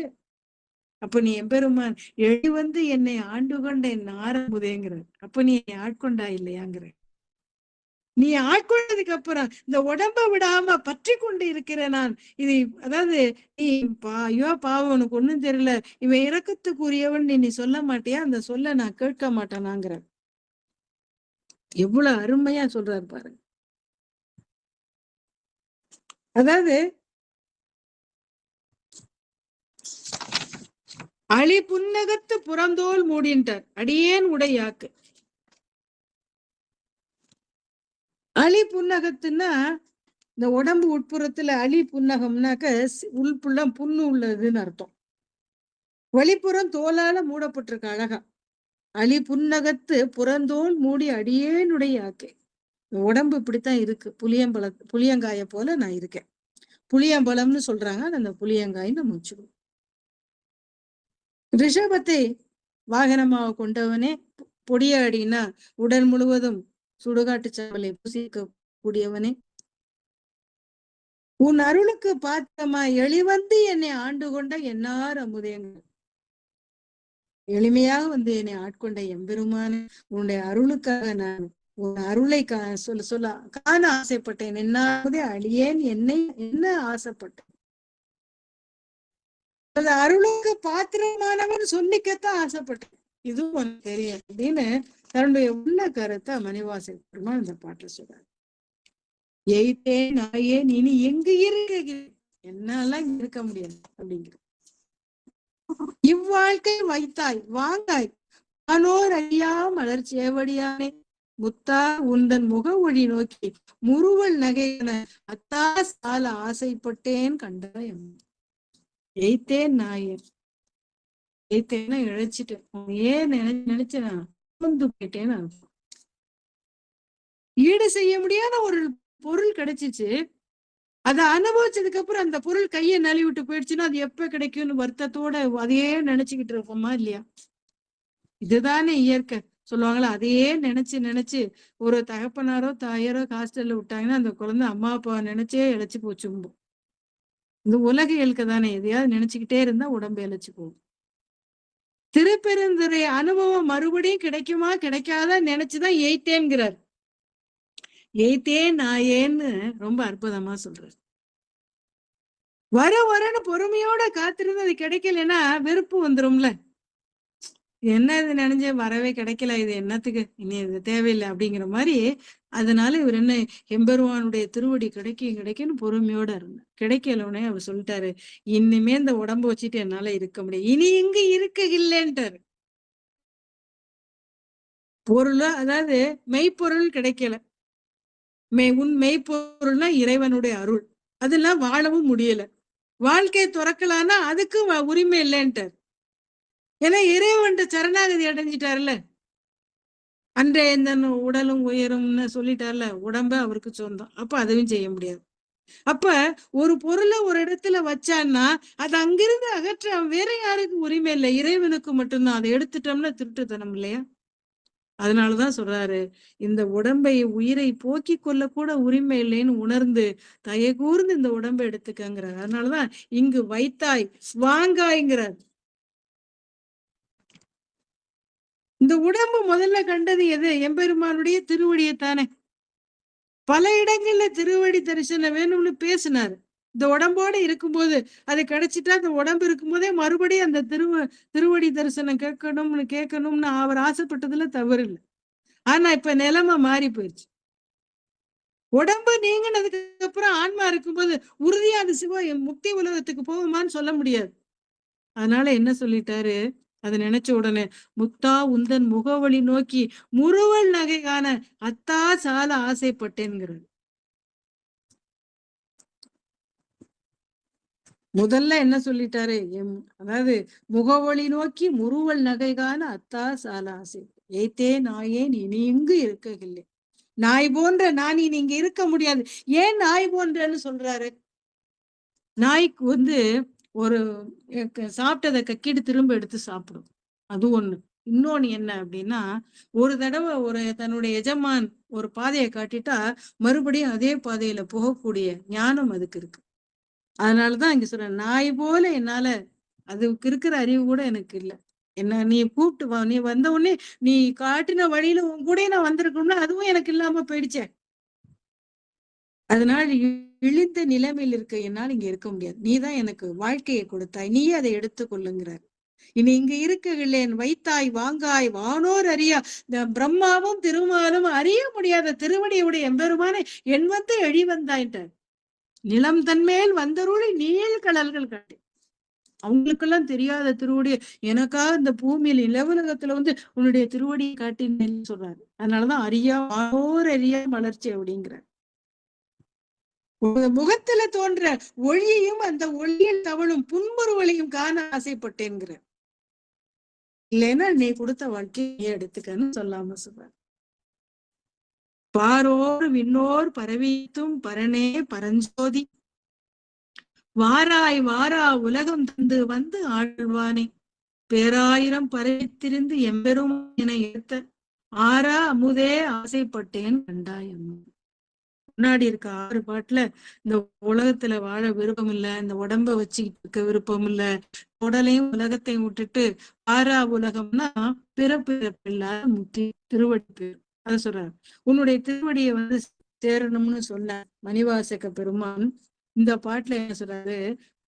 அப்ப நீ எம்பெருமான் எழி என்னை ஆண்டு கொண்ட என் ஆரம்புதேங்கிற. அப்ப நீ ஆட்கொண்டா இல்லையாங்கிற. நீ ஆட்கொண்டதுக்கு அப்புறம் இந்த உடம்ப விடாம பற்றி கொண்டு இருக்கிற நான் இது, அதாவது நீ ஐயோ பாவம் உனக்கு ஒண்ணும் தெரியல, இவன் இரக்கத்துக்குரியவன் நீ சொல்ல மாட்டியா, அந்த சொல்ல நான் கேட்க மாட்டேனாங்கிற. எவ்வளவு அருமையா சொல்றாரு பாருங்க. அதாவது அழி புன்னகத்து புறந்தோல் மூடின்ட்டார் அடியேன் உடையாக்கு. அழி புன்னகத்துன்னா இந்த உடம்பு உட்புறத்துல அழி புன்னகம்னாக்க உள்புள்ள புண்ணு உள்ளதுன்னு அர்த்தம். வெளிப்புறம் தோலால மூடப்பட்டிருக்க அழகா. அழி புன்னகத்து புறந்தோல் மூடி அடியேனுடைய ஆக்கை. உடம்பு இப்படித்தான் இருக்கு, புளியங்காய போல நான் இருக்கேன். புளியம்பழம்னு சொல்றாங்க, அந்த புளியங்காய் நம்ம வச்சுக்கணும். ரிஷபத்தை வாகனமாக கொண்டவனே பொடியாடினா உடல் முழுவதும் சுடுகாட்டு சாவலை பூசிக்க கூடியவனே, உன் அருளுக்கு பாத்திரமா எளிவந்து என்னை ஆண்டு கொண்ட என்னார் அமுதேங்க. எளிமையாக என்னை ஆட்கொண்ட எம்பெருமான உன்னுடைய அருளுக்காக நான் உன் அருளை சொல்ல காண ஆசைப்பட்டேன். என்னாவதே அழியேன் என்னை என்ன ஆசைப்பட்டேன். அந்த அருளுக்கு பாத்திரமானவன் சொல்லிக்கத்தான் ஆசைப்பட்டேன், இதுவும் உனக்கு தெரியும் அப்படின்னு தன்னுடைய உள்ள கருத்தை மணிவாசன் பெருமாள் இந்த பாட்டுல சொல்றாரு. எய்த்தேன் நாயேன் இனி எங்கு இருக்க என்னாலாம் இருக்க முடியாது அப்படிங்கிற. இவ்வாழ்க்கை வைத்தாய் வாங்காய் ஆனோர் ஐயா மலர் சேவடியானே முத்தா உந்தன் முக ஒளி நோக்கி முறுவல் நகையன அத்தா சால ஆசைப்பட்டேன் கண்டாய். எய்த்தேன் நாயேன், எய்த்தேன்னா இழைச்சிட்டேன், ஏன் நினைச்சு நான் போயிட்டேன்னு அர்த்தம். ஈடு செய்ய முடியாத ஒரு பொருள் கிடைச்சிச்சு, அதை அனுபவிச்சதுக்கு அப்புறம் அந்த பொருள் கையை நழுவி விட்டு போயிடுச்சுன்னா அது எப்ப கிடைக்கும்னு வருத்தத்தோட அதையே நினைச்சுக்கிட்டு இருப்போமா இல்லையா? இதுதானே இயற்கை சொல்லுவாங்களா, அதையே நினைச்சு ஒரு தகப்பனாரோ தாயாரோ ஹாஸ்டல்ல விட்டாங்கன்னா அந்த குழந்தை அம்மா அப்பா நினைச்சே இழைச்சு போச்சும்போம். இந்த உலக இயல்கை தானே, எதையாவது நினைச்சுக்கிட்டே இருந்தா உடம்பு இழைச்சு போகும். திருப்பெருந்துறை அனுபவம் மறுபடியும் கிடைக்குமா கிடைக்காத நினைச்சுதான் எய்த்தேன்கிறார். எய்த்தேன் நாயேன்னு ரொம்ப அற்புதமா சொல்றாரு. வரன்னு பொறுமையோட காத்திருந்து அது கிடைக்கலன்னா வெறுப்பு வந்துரும்ல. என்ன இது நினைஞ்ச வரவே கிடைக்கல, இது என்னத்துக்கு, இனி இது தேவையில்லை அப்படிங்கிற மாதிரி. அதனால இவர் என்ன எம்பெருமானுடைய திருவடி கிடைக்குன்னு பொறுமையோட இருந்தார். கிடைக்கலன்னே அவர் சொல்லிட்டாரு, இனிமே இந்த உடம்பு வச்சுட்டு என்னால இருக்க முடியாது, இனி இங்க இருக்க இல்லைன்ட்டாரு. பொருளா, அதாவது மெய்ப்பொருள் கிடைக்கல, உன் மெய்ப்பொருள்னா இறைவனுடைய அருள், அதெல்லாம் வாழவும் முடியல, வாழ்க்கையை துறக்கலான்னா அதுக்கு உரிமை இல்லைன்ட்டார். ஏன்னா இறைவன்ட்ட சரணாகதி அடைஞ்சிட்டாருல்ல. அன்றைய இந்த உடலும் உயரும்னு சொல்லிட்டார்ல, உடம்பு அவருக்கு சொந்தம். அப்ப அதையும் செய்ய முடியாது. அப்ப ஒரு பொருளை ஒரு இடத்துல வச்சான்னா அது அங்கிருந்து அகற்ற வேற யாருக்கும் உரிமை இல்லை, இறைவனுக்கு மட்டும்தான். அதை எடுத்துட்டோம்னா திருட்டுத்தனம் இல்லையா? அதனாலதான் சொல்றாரு, இந்த உடம்பை உயிரை போக்கி கொள்ள கூட உரிமை இல்லைன்னு உணர்ந்து தயகூர்ந்து இந்த உடம்பை எடுத்துக்கங்கிறார். அதனாலதான் இங்கு வைத்தாய் வாங்காய்ங்கிறார். இந்த உடம்பு முதல்ல கண்டது எது? எம்பெருமானுடைய திருவடியைத்தானே. பல இடங்கள்ல திருவடி தரிசனம் வேணும்னு பேசினாரு. இந்த உடம்போட இருக்கும்போது அது கிடைச்சிட்டா, அந்த உடம்பு இருக்கும்போதே மறுபடியும் அந்த திருவடி தரிசனம் கேட்கணும்னு அவர் ஆசைப்பட்டதுல தவறு இல்லை. ஆனா இப்ப நிலைமை மாறி போயிடுச்சு. உடம்பு நீங்கினதுக்கு அப்புறம் ஆன்மா இருக்கும்போது உறுதியா அது முக்தி உலகத்துக்கு போகுமான்னு சொல்ல முடியாது. அதனால என்ன சொல்லிட்டாரு, அதை நினைச்ச உடனே, முத்தா உந்தன் முகவழி நோக்கி முறுவல் நகை காண அத்தா சால ஆசைப்பட்டேன்கிறார். முதல்ல என்ன சொல்லிட்டாரு, அதாவது முகவழி நோக்கி முறுவல் நகை காண அத்தா சால ஆசை. ஏத்தே நாயேன் இனி இங்கு இருக்கவில்லை. நாய் போன்ற நான் இனி இங்க இருக்க முடியாது. ஏன் நாய் போன்றன்னு சொல்றாரு? நாய்க்கு ஒரு சாப்பிட்டதை கக்கிட்டு திரும்ப எடுத்து சாப்பிடும், அது ஒண்ணு. இன்னொன்னு என்ன அப்படின்னா, ஒரு தடவை தன்னுடைய எஜமான் ஒரு பாதையை காட்டிட்டா மறுபடியும் அதே பாதையில போகக்கூடிய ஞானம் அதுக்கு இருக்கு. அதனாலதான் இங்க சொல்றேன், நாய் போல என்னால அதுக்கு இருக்கிற அறிவு கூட எனக்கு இல்லை. என்ன நீ கூப்பிட்டு நீ வந்த உடனே நீ காட்டின வழியில உன் கூட நான் வந்திருக்கணும்னா அதுவும் எனக்கு இல்லாம போயிடுச்சே. அதனால் இழிந்த நிலைமையில் இருக்க என்னால் இங்க இருக்க முடியாது. நீதான் எனக்கு வாழ்க்கையை கொடுத்தாய், நீயே அதை எடுத்துக் கொள்ளுங்கிறார். இனி இங்க இருக்கவில்லேன் வைத்தாய் வாங்காய் வானோர் அறியா. இந்த பிரம்மாவும் திருமாலும் அறிய முடியாத திருவடியுடைய எம்பெருமானை என் வந்து எழிவந்தாயிட்டார். நிலம் தன்மேல் வந்தருளி நீள் கடல்கள் காட்டி. அவங்களுக்கெல்லாம் தெரியாத திருவடியை எனக்காக இந்த பூமியில் நிலவுலகத்துல உன்னுடைய திருவடியை காட்டினேன்னு சொல்றாரு. அதனாலதான் அறியா வானோர் அறியா வளர்ச்சி அப்படிங்கிறார். முகத்துல தோன்ற ஒளியையும் அந்த ஒளியில் தவழும் புன்முறுவலையும் காண ஆசைப்பட்டேங்கிற. இல்லைன்னா நீ கொடுத்த வாழ்க்கையை எடுத்துக்கன்னு சொல்லாம சொல்ற. பாரோர் விண்ணோர் பரவித்தும் பரனே பரஞ்சோதி வாராய் வாரா உலகம் தந்து வந்து ஆழ்வானே பேராயிரம் பரவித்திருந்து எம்பெரும் என ஏத்த ஆரா அமுதே ஆசைப்பட்டேன் கண்டாயம். முன்னாடி இருக்க 6 பாட்டுல இந்த உலகத்துல வாழ விருப்பம் இல்ல, இந்த உடம்ப வச்சுக்கிட்டு இருக்க விருப்பம் இல்ல, உடலையும் உலகத்தையும் விட்டுட்டு ஆறா உலகம்னா பிறப்பில்லாத முக்தி திருவடி பேர். அத சொல்றாரு. உன்னுடைய திருவடியை சேரணும்னு சொன்ன மணிவாசக பெருமான் இந்த பாட்டுல என்ன சொல்றாரு,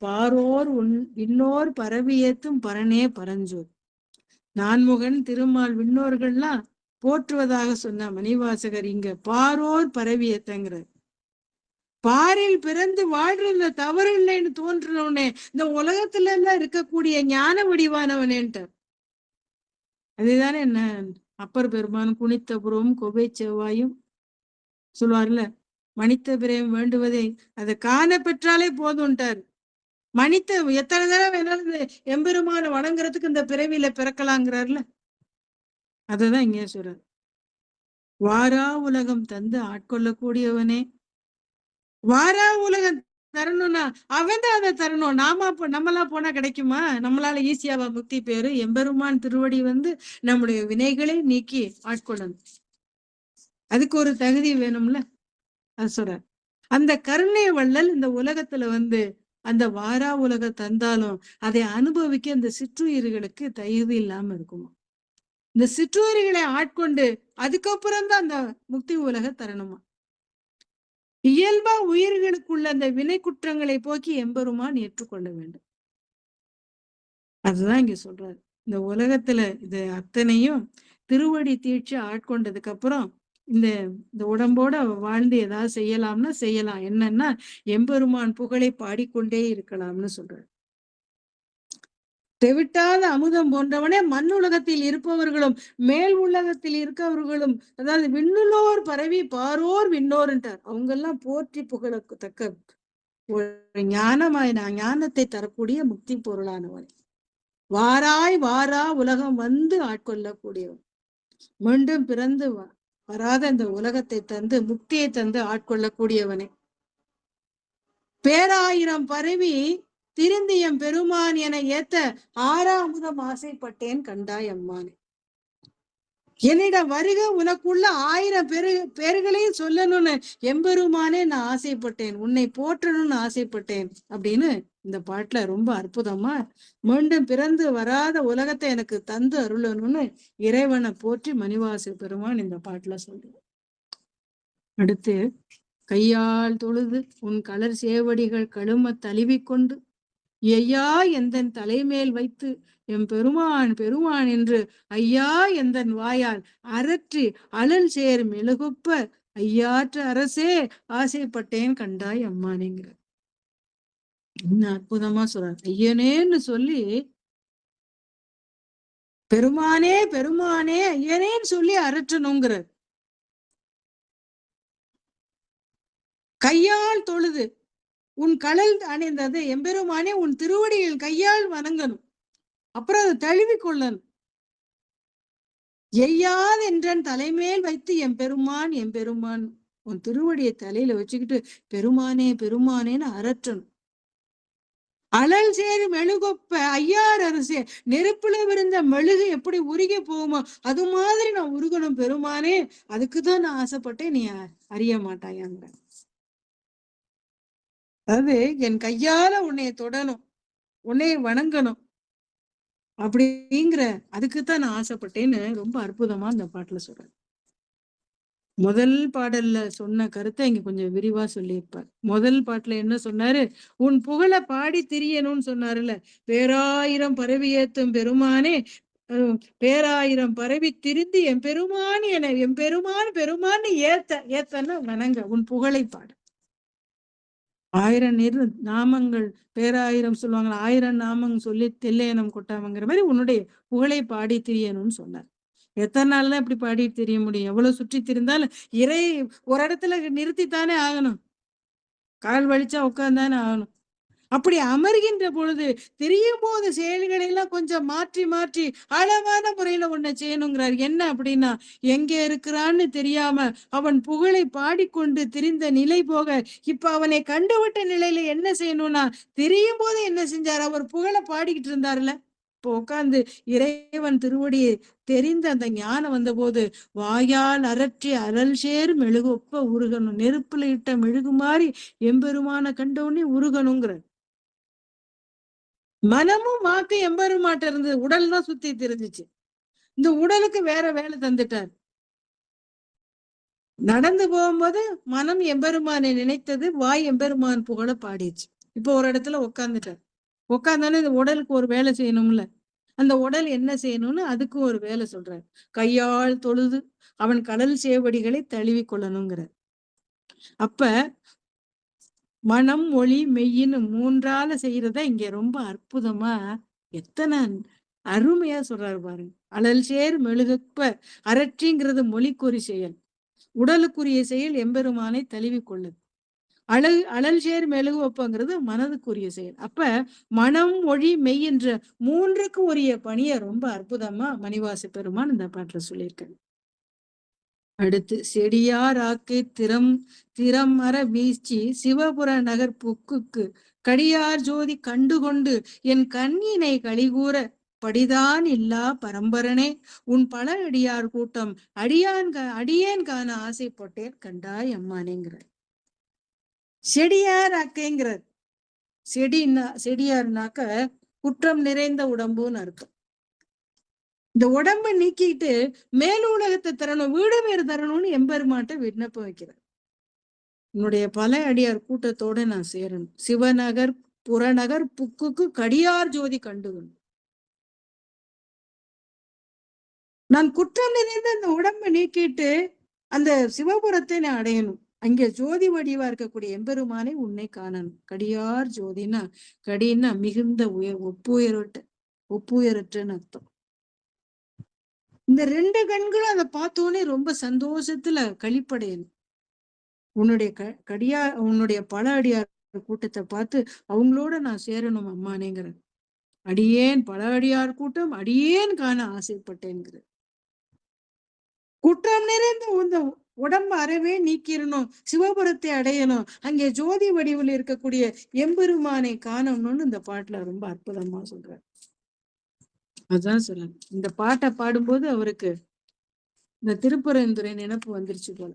பாரோர் விண்ணோர் பரவியேத்தும் பரனே பரஞ்சோர். நான்முகன் திருமால் விண்ணோர்கள்லாம் போற்றுவதாக சொன்ன மணிவாசகர் இங்க பாரோர் பரவியத்தங்கிற. பாரில் பிறந்து வாழ்றதுல தவறு இல்லைன்னு தோன்றனவனே, இந்த உலகத்துல எல்லாம் இருக்கக்கூடிய ஞான வடிவானவனேன்ட்டார். அதுதானே என்ன அப்பர் பெருமான் குனித்த புறவும் கொவை செவ்வாயும் சொல்லுவார்ல, மனித பிறையும் வேண்டுவதை அதை காண பெற்றாலே போதும்ட்டார். மனித எத்தனை தடவை வேணாலும் எம்பெருமான வணங்குறதுக்கு இந்த பிறவியில பிறக்கலாங்கிறார்ல. அததான் இங்கே சொல்றார். வாரா உலகம் தந்து ஆட்கொள்ளக்கூடியவனே. வாரா உலகம் தரணும்னா அவன் தான் அதை தரணும். நம்மளா போனா கிடைக்குமா? நம்மளால ஈஸியாவா முக்தி பேரு? எம்பெருமான் திருவடி நம்முடைய வினைகளை நீக்கி ஆட்கொள்ளணும். அதுக்கு ஒரு தகுதி வேணும்ல. அது சொல்ற. அந்த கருணை வள்ளல் இந்த உலகத்துல அந்த வாரா உலக தந்தாலும் அதை அனுபவிக்க அந்த சிற்றுயிர்களுக்கு தகுதி இல்லாம இருக்குமா. இந்த சிற்றுயிர்களை ஆட்கொண்டு அதுக்கப்புறம் தான் அந்த முக்தி உலக தரணுமா. இயல்பா உயிர்களுக்குள்ள அந்த வினை குற்றங்களை போக்கி எம்பெருமான் ஏற்றுக்கொள்ள வேண்டும். அதுதான் இங்க சொல்றாரு. இந்த உலகத்துல இது அத்தனையும் திருவடி தீட்சி ஆட்கொண்டதுக்கு அப்புறம் இந்த உடம்போட வாழ்ந்து ஏதாவது செய்யலாம்னா செய்யலாம். என்னன்னா எம்பெருமான் புகழை பாடிக்கொண்டே இருக்கலாம்னு சொல்றாரு. தெவிட்டாத அமுதம் போன்றவனே மண் உலகத்தில் இருப்பவர்களும் மேல் உலகத்தில் இருக்கவர்களும், அதாவது விண்ணுலோர் பரவி பாரோர் விண்ணோர்ன்றார். அவங்க எல்லாம் போற்றி புகழத்தக்க ஒரு ஞானத்தை தரக்கூடிய முக்தி பொருளானவன். வாராய் வாரா உலகம் வந்து ஆட்கொள்ளக்கூடியவன். மீண்டும் பிறந்து வராத இந்த உலகத்தை தந்து முக்தியை தந்து ஆட்கொள்ளக்கூடியவனே. பேராயிரம் பரவி திருந்தியம் பெருமான் என ஏத்த ஆறாமுதம் ஆசைப்பட்டேன் கண்டாய் அம்மானே. என்னிடம் வருக, உனக்குள்ள 1000 பேர்களையும் சொல்லணும்னு எம்பெருமானே நான் ஆசைப்பட்டேன், உன்னை போற்றணும்னு ஆசைப்பட்டேன் அப்படின்னு இந்த பாட்டுல ரொம்ப அற்புதமா மீண்டும் பிறந்து வராத உலகத்தை எனக்கு தந்து அருளணும்னு இறைவனை போற்றி மணிவாச பெருமான் இந்த பாட்டுல சொல்றேன். அடுத்து, கையால் தொழுது உன் கலர் சேவடிகள் கழும தழுவிக்கொண்டு ஐயா எந்தன் தலைமேல் வைத்து எம் பெருமான் பெருமான் என்று ஐயா எந்தன் வாயால் அரற்றி அழல் சேர் மெழுகுப்ப ஐயாற்ற அரசே ஆசைப்பட்டேன் கண்டாய் அம்மானேங்கிற. இன்னும் அற்புதமா சொல்றார். ஐயனேன்னு சொல்லி பெருமானே பெருமானே ஐயனேன்னு சொல்லி அரற்றணுங்கிற. கையால் தொழுது உன் கடல் அணிந்தது எம்பெருமானே உன் திருவடியில் கையால் வணங்கணும், அப்புறம் அதை தழுவி கொள்ளணும். எய்யாது என்றன் தலைமேல் வைத்து எம்பெருமான் எம்பெருமான் உன் திருவடியை தலையில வச்சுக்கிட்டு பெருமானே பெருமானேன்னு அரற்றணும். அழல் சேரு மெழுகொப்ப ஐயார் அரசே, நெருப்புல விருந்த மெழுகு எப்படி உருகி போகுமோ அது மாதிரி நான் உருகணும் பெருமானே, அதுக்குதான் நான் ஆசைப்பட்டேன், நீ அறிய மாட்டாயாங்க. அதாவது என் கையால உன்னைய தொடணும், உன்னைய வணங்கணும் அப்படிங்கிற அதுக்குத்தான் நான் ஆசைப்பட்டேன்னு ரொம்ப அற்புதமா இந்த பாட்டுல சொல்றேன். முதல் பாடல்ல சொன்ன கருத்தை இங்க கொஞ்சம் விரிவா சொல்லியிருப்பார். முதல் பாட்டுல என்ன சொன்னாரு? உன் புகழ பாடி திரியணும்னு சொன்னாருல்ல. பேராயிரம் பரவி ஏத்தும் பெருமானே, பேராயிரம் பரவி திரிந்து என் பெருமான் என என் பெருமான் பெருமான்னு ஏத்தன்னா வணங்க, உன் புகழை பாடு. 1000 நாமங்கள் பேராயிரம் சொல்லுவாங்க, 1000 நாமங்கள் சொல்லி தெல்லையனம் கொட்டாமங்கிற மாதிரி உன்னுடைய புகழை பாடி திரியணும்னு சொன்னார். எத்தனை நாள்லாம் இப்படி பாடிட்டு தெரிய முடியும்? எவ்வளவு சுற்றி திரிந்தாலும் இறை ஒரு இடத்துல நிறுத்தித்தானே ஆகணும், கால் வலிச்சா உட்கார்ந்தானே ஆகணும். அப்படி அமர்கின்ற பொழுது தெரியும் போது செயல்களை எல்லாம் கொஞ்சம் மாற்றி மாற்றி ஆழமான முறையில ஒன்ன செய்யணுங்கிறார். என்ன அப்படின்னா, எங்கே இருக்கிறான்னு தெரியாம அவன் புகழை பாடிக்கொண்டு திரிந்த நிலை போக இப்ப அவனை கண்டுவிட்ட நிலையில என்ன செய்யணும்னா, தெரியும் போது என்ன செஞ்சார்? அவர் புகழை பாடிக்கிட்டு இருந்தாருல, இப்போ உட்கார்ந்து இறைவன் திருவடியை தெரிந்த அந்த ஞானம் வந்த போது வாயால் அரற்றி அழல் சேர் மெழுகொப்ப உருகணும், நெருப்புல இட்ட மெழுகு மாதிரி எம்பெருமான கண்டவுடனே உருகணுங்கிற. மனமும் வாக்கு எம்பெருமாட்ட இருந்தது, உடல் தான் சுத்தி தெரிஞ்சிச்சு. இந்த உடலுக்கு வேற வேலை தந்துட்டார். நடந்து போகும்போது மனம் எம்பெருமானை நினைத்தது, வாய் எம்பெருமான் புகழ பாடிடுச்சு. இப்போ ஒரு இடத்துல உட்கார்ந்துட்டார். உட்கார்ந்தானே இந்த உடலுக்கு ஒரு வேலை செய்யணும்ல, அந்த உடல் என்ன செய்யணும்னு அதுக்கு ஒரு வேலை சொல்றாரு. கையால் தொழுது அவன் கடல் சேவடிகளை தழுவி கொள்ளணுங்கிற. அப்ப மனம் ஒளி மெய்யின்னு 3ஆல செய்யறத இங்க ரொம்ப அற்புதமா எத்தனை அருமையா சொல்றாரு பாருங்க. அழல் சேர் மெழுகப்ப அரற்றிங்கிறது மொழிக்குறி செயல், உடலுக்குரிய செயல் எம்பெருமானை தழுவி கொள்ளுது. அழல் சேர் மெழுகு வைப்பங்கிறது மனதுக்குரிய செயல். அப்ப மனம் ஒளி மெய் என்ற 3க்கு உரிய பணியை ரொம்ப அற்புதமா மணிவாச பெருமான் இந்த பாட்டுல சொல்லியிருக்காங்க. அடுத்து, செடியார் ஆக்கை திறம் மர வீழ்ச்சி சிவபுர நகர் புக்குக்கு கடியார் ஜோதி கண்டுகொண்டு என் கண்ணினை கழிகூற படிதான் இல்லா பரம்பரனே உன் பல அடியார் கூட்டம் அடியேன் காண ஆசைப்பட்டேன் கண்டாய் அம்மானேங்கிறார். செடியார் ஆக்கைங்கிறார். செடியார்னாக்க குற்றம் நிறைந்த உடம்புன்னு அர்த்தம். இந்த உடம்பை நீக்கிட்டு மேல் உலகத்தை தரணும், வீடு பேர் தரணும்னு எம்பெருமாட்ட விண்ணப்பம் வைக்கிறார். உன்னுடைய பல அடியார் கூட்டத்தோட நான் சேரணும், சிவநகர் புறநகர் புக்குக்கு கடியார் ஜோதி கண்டுகணும், நான் குற்றம் நிறைந்த அந்த உடம்பை நீக்கிட்டு அந்த சிவபுரத்தை நான் அடையணும், அங்கே ஜோதி வடிவா இருக்கக்கூடிய எம்பெருமானை உன்னை காணணும். கடியார் ஜோதினா, கடின்னா மிகுந்த ஒப்புயரற்றன்னு அர்த்தம். இந்த 2 கண்களும் அதை பார்த்தோன்னே ரொம்ப சந்தோஷத்துல கழிப்படையணும். உன்னுடைய பல அடியார் கூட்டத்தை பார்த்து அவங்களோட நான் சேரணும் அம்மானேங்கிற. அடியேன் பல அடியார் கூட்டம் அடியேன் காண ஆசைப்பட்டேன்கிற. குற்றம் நிறைந்த இந்த உடம்பு அறவே நீக்கிடணும், சிவபுரத்தை அடையணும், அங்கே ஜோதி வடிவில் இருக்கக்கூடிய எம்பெருமானை காணணும்னு இந்த பாட்டுல ரொம்ப அற்புதமா சொல்றாரு. அதுதான் சொல்றாங்க. இந்த பாட்டை பாடும்போது அவருக்கு இந்த திருப்பரந்துரை நினைப்பு வந்துருச்சு போல.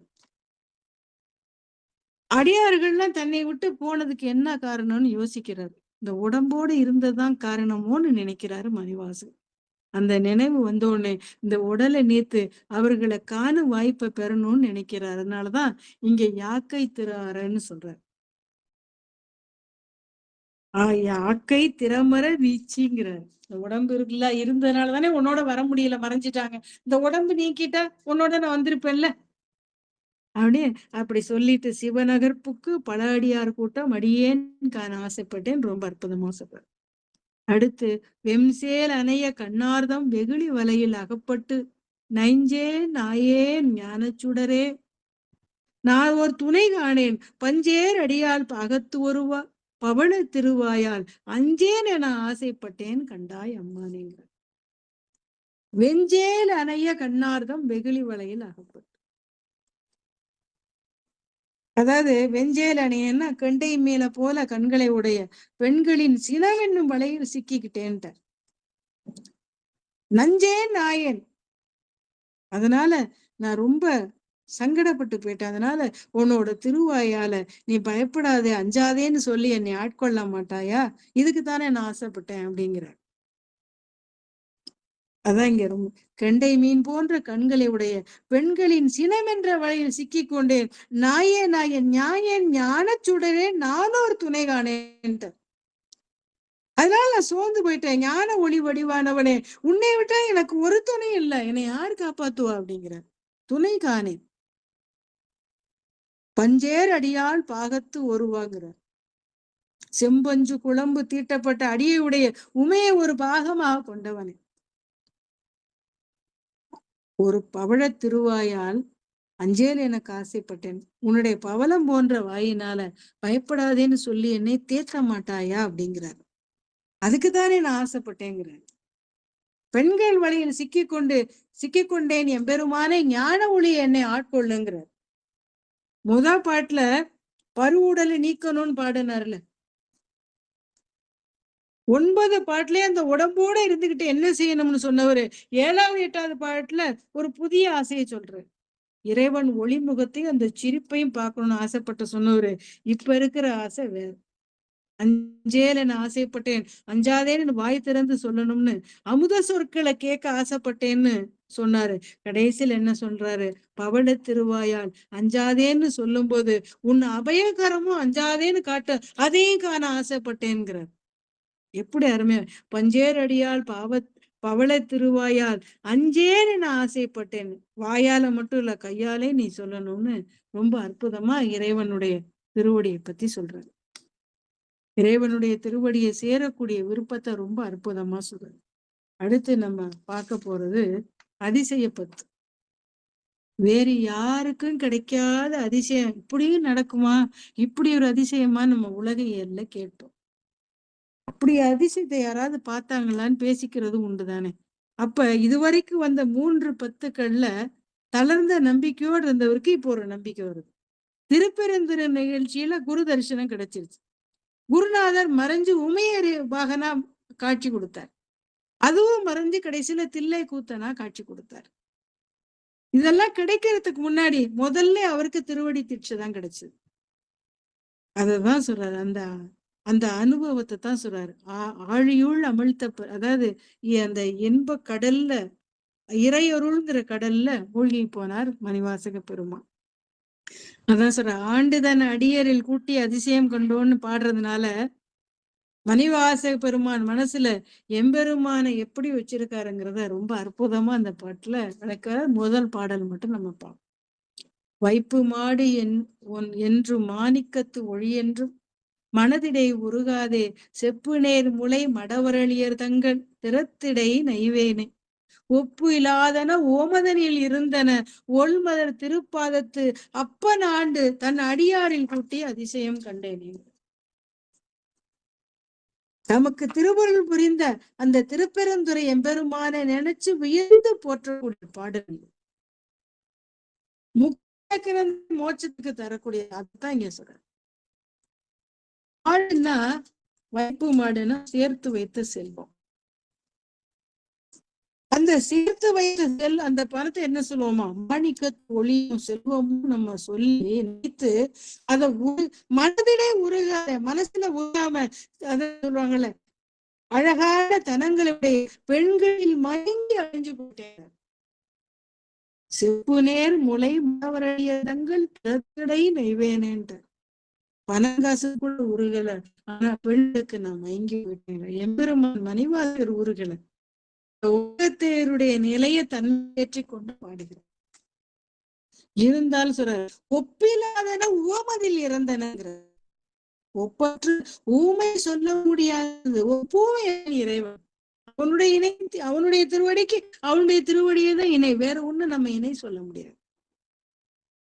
அடியார்கள்லாம் தன்னை விட்டு போனதுக்கு என்ன காரணம்னு யோசிக்கிறாரு. இந்த உடம்போடு இருந்ததுதான் காரணமோன்னு நினைக்கிறாரு மணிவாசன். அந்த நினைவு வந்த உடனே இந்த உடலை நீத்து அவர்களை காணும் வாய்ப்பை பெறணும்னு நினைக்கிறாரு. அதனாலதான் இங்க யாக்கை திறாரன்னு சொல்றாரு. யாக்கை திறமற வீச்சிங்கிறாரு. இந்த உடம்பு இருக்குல்ல, இருந்ததுனாலதானே உன்னோட வர முடியல, மறைஞ்சிட்டாங்க. இந்த உடம்பு நீக்கிட்டா உன்னோட நான் வந்திருப்பேன்ல அப்படியே அப்படி சொல்லிட்டு சிவநகர்ப்புக்கு பல அடியார் கூட்டம் அடியேன் காண ஆசைப்பட்டேன். ரொம்ப அற்புதமா சொல்றாரு. அடுத்து வெம்சேல் அணைய கண்ணார்தம் வெகுளி வலையில் அகப்பட்டு நைஞ்சேன் நாயேன் ஞானச்சுடரே நான் ஒரு துணை காணேன் பஞ்சேர் அடியால் அகத்து ஒருவா பவள திருவாயால் அஞ்சேன் என ஆசைப்பட்டேன் கண்டாய் அம்மானேங்க. வெஞ்சேல் அணைய கண்ணார்தம் வெகுளி வலையில் அகப்பட்டு, அதாவது வெஞ்சேல் அணையன்னா கண்டை மேல போல கண்களை உடைய பெண்களின் சினவென்னும் வலையில் சிக்கிக்கிட்டேன்ட்ட. நஞ்சேன் நாயன், அதனால நான் ரொம்ப சங்கடப்பட்டு போயிட்டேன். அதனால உன்னோட திருவாயால நீ பயப்படாதே அஞ்சாதேன்னு சொல்லி என்னை ஆட்கொள்ள மாட்டாயா, இதுக்கு தானே நான் ஆசைப்பட்டேன் அப்படிங்கிற. அதான் இங்க ரொம்ப கெண்டை மீன் போன்ற கண்களை உடைய பெண்களின் சினம் என்ற வழியில் சிக்கி கொண்டேன். நாயே நாயன் ஞாயன் ஞான சுடரே நானும் ஒரு துணை காணேன். அதனால நான் சோர்ந்து போயிட்டேன். ஞான ஒளி வடிவானவனே, உன்னை விட்டா எனக்கு ஒரு துணை இல்லை, என்னை யாரு காப்பாத்துவா அப்படிங்கிற. துணை காணேன் பஞ்சேர் அடியால் பாகத்து ஒருவாங்கிறார். செம்பஞ்சு குழம்பு தீட்டப்பட்ட அடியுடைய உமையை ஒரு பாகமாக கொண்டவனே, ஒரு பவழ திருவாயால் அஞ்சேல் எனக்கு ஆசைப்பட்டேன், உன்னுடைய பவளம் போன்ற வாயினால பயப்படாதேன்னு சொல்லி என்னை தேற்ற மாட்டாயா அப்படிங்கிறார். அதுக்குதானே நான் ஆசைப்பட்டேங்கிறார். பெண்கள் வழியில் சிக்கிக்கொண்டேன் எம்பெருமானே ஞான ஒளி என்னை ஆட்கொள்ளுங்கிறார். முதல் பாட்டுல பருவுடலை நீக்கணும்னு பாடினார்ல, 9 பாட்டுலயே அந்த உடம்போட இருந்துகிட்டு என்ன செய்யணும்னு சொன்னவரு 7வது 8வது பாட்டுல ஒரு புதிய ஆசையை சொல்றாரு. இறைவன் ஒளிமுகத்தையும் அந்த சிரிப்பையும் பார்க்கணும்னு ஆசைப்பட்ட சொன்னவரு இப்ப இருக்கிற ஆசை வேற. அஞ்சேல் என ஆசைப்பட்டேன், அஞ்சாதேன்னு வாய் திறந்து சொல்லணும்னு அமுத சொற்களை கேட்க ஆசைப்பட்டேன்னு சொன்னாரு. கடைசியில் என்ன சொல்றாரு, பவள திருவாயால் அஞ்சாதேன்னு சொல்லும் போது உன் அபயகரமும் அஞ்சாதேன்னு காட்ட அதையும் காண ஆசைப்பட்டேன்கிறார். எப்படி அருமையா, பஞ்சேர் அடியால் பவள திருவாயால் அஞ்சேன்னு நான் ஆசைப்பட்டேன், வாயால மட்டும் இல்ல கையாலே நீ சொல்லணும்னு ரொம்ப அற்புதமா இறைவனுடைய திருவடியை பத்தி சொல்றாரு. இறைவனுடைய திருவடியை சேரக்கூடிய விருப்பத்தை ரொம்ப அற்புதமா சொல்றாரு. அடுத்து நம்ம பார்க்க போறது அதிசயப்பத்து. வேறு யாருக்கும் கிடைக்காத அதிசயம் இப்படியும் நடக்குமா, இப்படி ஒரு அதிசயமா நம்ம உலகையல்ல கேட்டோம். அப்படி அதிசயத்தை யாராவது பார்த்தாங்களான்னு பேசிக்கிறது உண்டுதானே. அப்ப இதுவரைக்கும் வந்த 3 பத்துக்கள்ல தளர்ந்த நம்பிக்கையோடு இருந்தவருக்கு இப்போ ஒரு நம்பிக்கை வருது. திருப்பெருந்துறை நிகழ்ச்சியில குரு தரிசனம் கிடைச்சிருச்சு. குருநாதர் மறைஞ்சு உமையறி பாகனா காட்சி கொடுத்தார். அதுவும் மறைஞ்சு கடைசியில தில்லை கூத்தனா காட்சி கொடுத்தார். இதெல்லாம் கிடைக்கிறதுக்கு முன்னாடி முதல்ல அவருக்கு திருவடி தீட்சை தான் கிடைச்சது. அததான் சொல்றாரு, அந்த அந்த அனுபவத்தை தான் சொல்றாரு. ஆழியுள் அமிழ்த்த, அதாவது அந்த இன்ப கடல்ல இறையொருள்ங்கிற கடல்ல மூழ்கி போனார் மணிவாசக பெருமான். அதான் சொல்ற, ஆண்டுதன் அடியரில் கூட்டி அதிசயம் கொண்டோன்னு பாடுறதுனால மணிவாசக பெருமான் மனசுல எம்பெருமானை எப்படி வச்சிருக்காருங்கிறத ரொம்ப அற்புதமா அந்த பாட்டுல விளக்க. முதல் பாடல் மட்டும் நம்ம பார்ப்போம். வைப்பு மாடு என்று மாணிக்கத்து ஒளி என்றும் மனதிடை உருகாதே செப்பு நேர் முளை மடவரளியர் தங்கள் திறத்திடை நைவேனே ஒப்பு இல்லாதன ஓமதனில் இருந்தன ஒல்மதர் திருப்பாதத்து அப்பன் ஆண்டு தன் அடியாரில் கூட்டி அதிசயம் கண்டேனே. நமக்கு திருவருள் புரிந்த அந்த திருப்பெருந்துறை எம்பெருமானை நினைச்சு வியந்து போற்றக்கூடிய பாடல். முக்கிய மோட்சத்துக்கு தரக்கூடிய அதுதான் இங்க சொல்ற. மாடுன்னா வைப்பு மாடுன்னா சேர்த்து வைத்த செல்வம். அந்த சேர்த்து வைத்த அந்த பணத்தை என்ன சொல்லுவோமா, மாணிக்க ஒளியும் செல்வமும் நம்ம சொல்லி நினைத்து அதை மனதிலே உருகாத, மனசுல உருகாம அத சொல்லுவாங்கல்ல, அழகான தனங்களுடைய பெண்களில் மயங்கி அழிஞ்சு போட்டேன். செப்பு நேர் முளை மாவரைய தங்கள் கிடை நெய்வேனேன்ற பணங்காசு கூட உருகல, ஆனா பெண்களுக்கு நான் மயங்கி போயிட்டேன். எம்பெருமான் மணிவாசகர் உருகல, உலகத்தேருடைய நிலையை தன்னேற்றி கொண்டு பாடுகிறார். இருந்தாலும் சொல்ற ஒப்பில்லாதன உவமதில் இறந்தனங்கிற, ஒப்பற்று ஊமை சொல்ல முடியாதது ஒப்புமை இறைவன். அவனுடைய இணை, அவனுடைய திருவடிக்கு அவனுடைய திருவடியை தான் இணை, வேற ஒண்ணு நம்ம இணை சொல்ல முடியாது.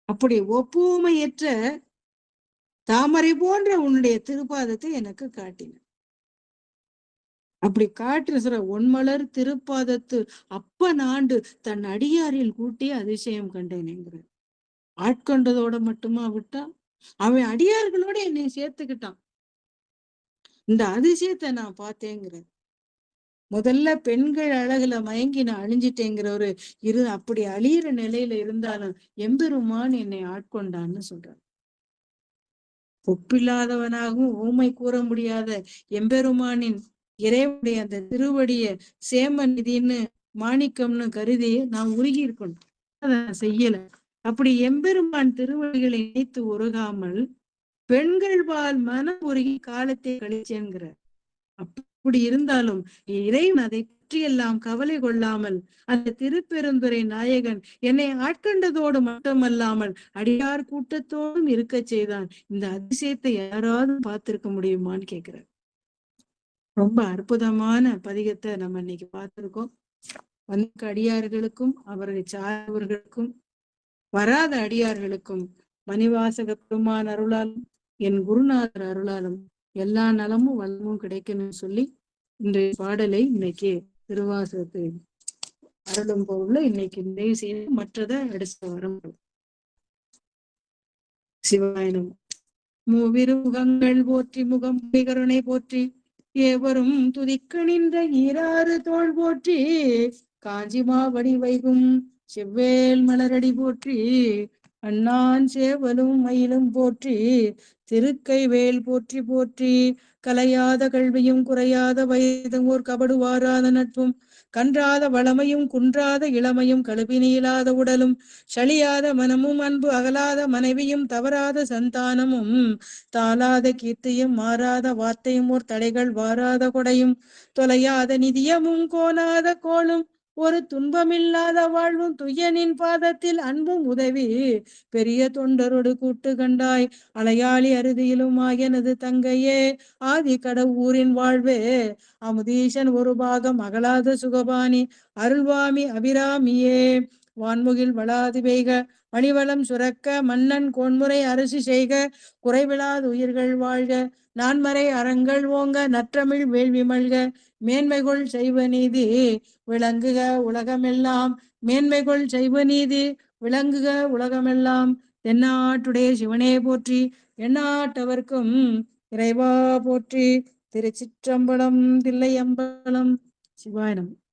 அப்படி ஒப்புமையற்ற தாமரை போன்ற உன்னுடைய திருப்பாதத்தை எனக்கு காட்டின. அப்படி காட்டுற சொல்ற ஒன்மலர் திருப்பாதத்து அப்பன் ஆண்டு தன் அடியாரில் கூட்டி அதிசயம் கண்டேனேங்கிற. ஆட்கொண்டதோட மட்டுமா விட்டா, அவன் அடியார்களோட என்னை சேர்த்துக்கிட்டான். இந்த அதிசயத்தை நான் பார்த்தேங்கிற. முதல்ல பெண்கள் அழகுல மயங்கி நான் அழிஞ்சிட்டேங்கிறவரு அப்படி அழியிற நிலையில இருந்தாலும் எம்பெருமான் என்னை ஆட்கொண்டான்னு சொல்றார். ஒப்பில்லாதவனாகவும் ஊமை கூற முடியாத எம்பெருமானின் இறைவனுடைய அந்த திருவடிய சேம நிதின்னு மாணிக்கம்னு கருதி நான் உருகி இருக்கணும், அதை செய்யல. அப்படி எம்பெருமான் திருவடிகளை இணைத்து உருகாமல் பெண்கள் பால் மனம் உருகி காலத்தை கழிச்சேங்கிற. அப்படி இருந்தாலும் இறைவன் அதை பற்றியெல்லாம் கவலை கொள்ளாமல் அந்த திருப்பெருந்துறை நாயகன் என்னை ஆட்கொண்டதோடு மட்டுமல்லாமல் அடியார் கூட்டத்தோடும் இருக்க செய்தான். இந்த அதிசயத்தை யாராவது பார்த்திருக்க முடியுமான்னு கேட்கிறார். ரொம்ப அற்புதமான பதிகத்தை நம்ம இன்னைக்கு பார்த்திருக்கோம். வந்த அடியார்களுக்கும் அவர்களை சார்ந்தவர்களுக்கும் வராத அடியார்களுக்கும் மணிவாசக பெருமான் அருளாலும் என் குருநாதர் அருளாலும் எல்லா நலமும் வளமும் கிடைக்கணும்னு சொல்லி இன்றைய பாடலை இன்னைக்கு திருவாசகத்தை அருளும் பொருள்ல இன்னைக்கு நிறைவு செய்து மற்றதை அடுத்த வரும். சிவாயனம். மூவிரு முகங்கள் போற்றி முகம் கருணை போற்றி ஏவரும் துதிக்க நின்ற ஈராறு தோள் போற்றி காஞ்சி மாவடி வைகும் செவ்வேல் மலரடி போற்றி அண்ணான் சேவலும் மயிலும் போற்றி திருக்கை வேல் போற்றி போற்றி கலையாத கல்வியும் குறையாத வயதும் ஓர் கபடு வாராத நட்பும் கன்றாத வளமையும் குன்றாத இளமையும் கழுவினியிலாத உடலும் சளியாத மனமும் அன்பு அகலாத மனைவியும் தவறாத சந்தானமும் தாளாத கீர்த்தியும் மாறாத வார்த்தையும் ஓர் தடைகள் வாராத கொடையும் தொலையாத நிதியமும் கோணாத கோளும் ஒரு துன்பமில்லாத வாழ்வும் துயனின் பாதத்தில் அன்பும் உதவி பெரிய தொண்டரோடு கூட்டு கண்டாய் அலையாளி அறுதியிலும் ஆயனது தங்கையே ஆதி கடவுரின் வாழ்வே அமுதீசன் ஒரு பாகம் அகலாத சுகபாணி அருள்வாமி அபிராமியே வான்முகில் வளாது பெய்க மணிவளம் சுரக்க மன்னன் கோன்முறை அரசு செய்க குறைவிலாத உயிர்கள் வாழ்க நான்மறை அறங்கள் ஓங்க நற்றமிழ் வேள்வி மல்க மேன்மைகொள் செய்வ நீதி விளங்குக உலகமெல்லாம் மேன்மைகொள் செய்வ நீதி விளங்குக உலகமெல்லாம். தென்னாட்டுடைய சிவனே போற்றி எந்நாட்டவர்க்கும் இறைவா போற்றி. திருச்சிற்றம்பலம் தில்லையம்பலம். சிவாய நமः.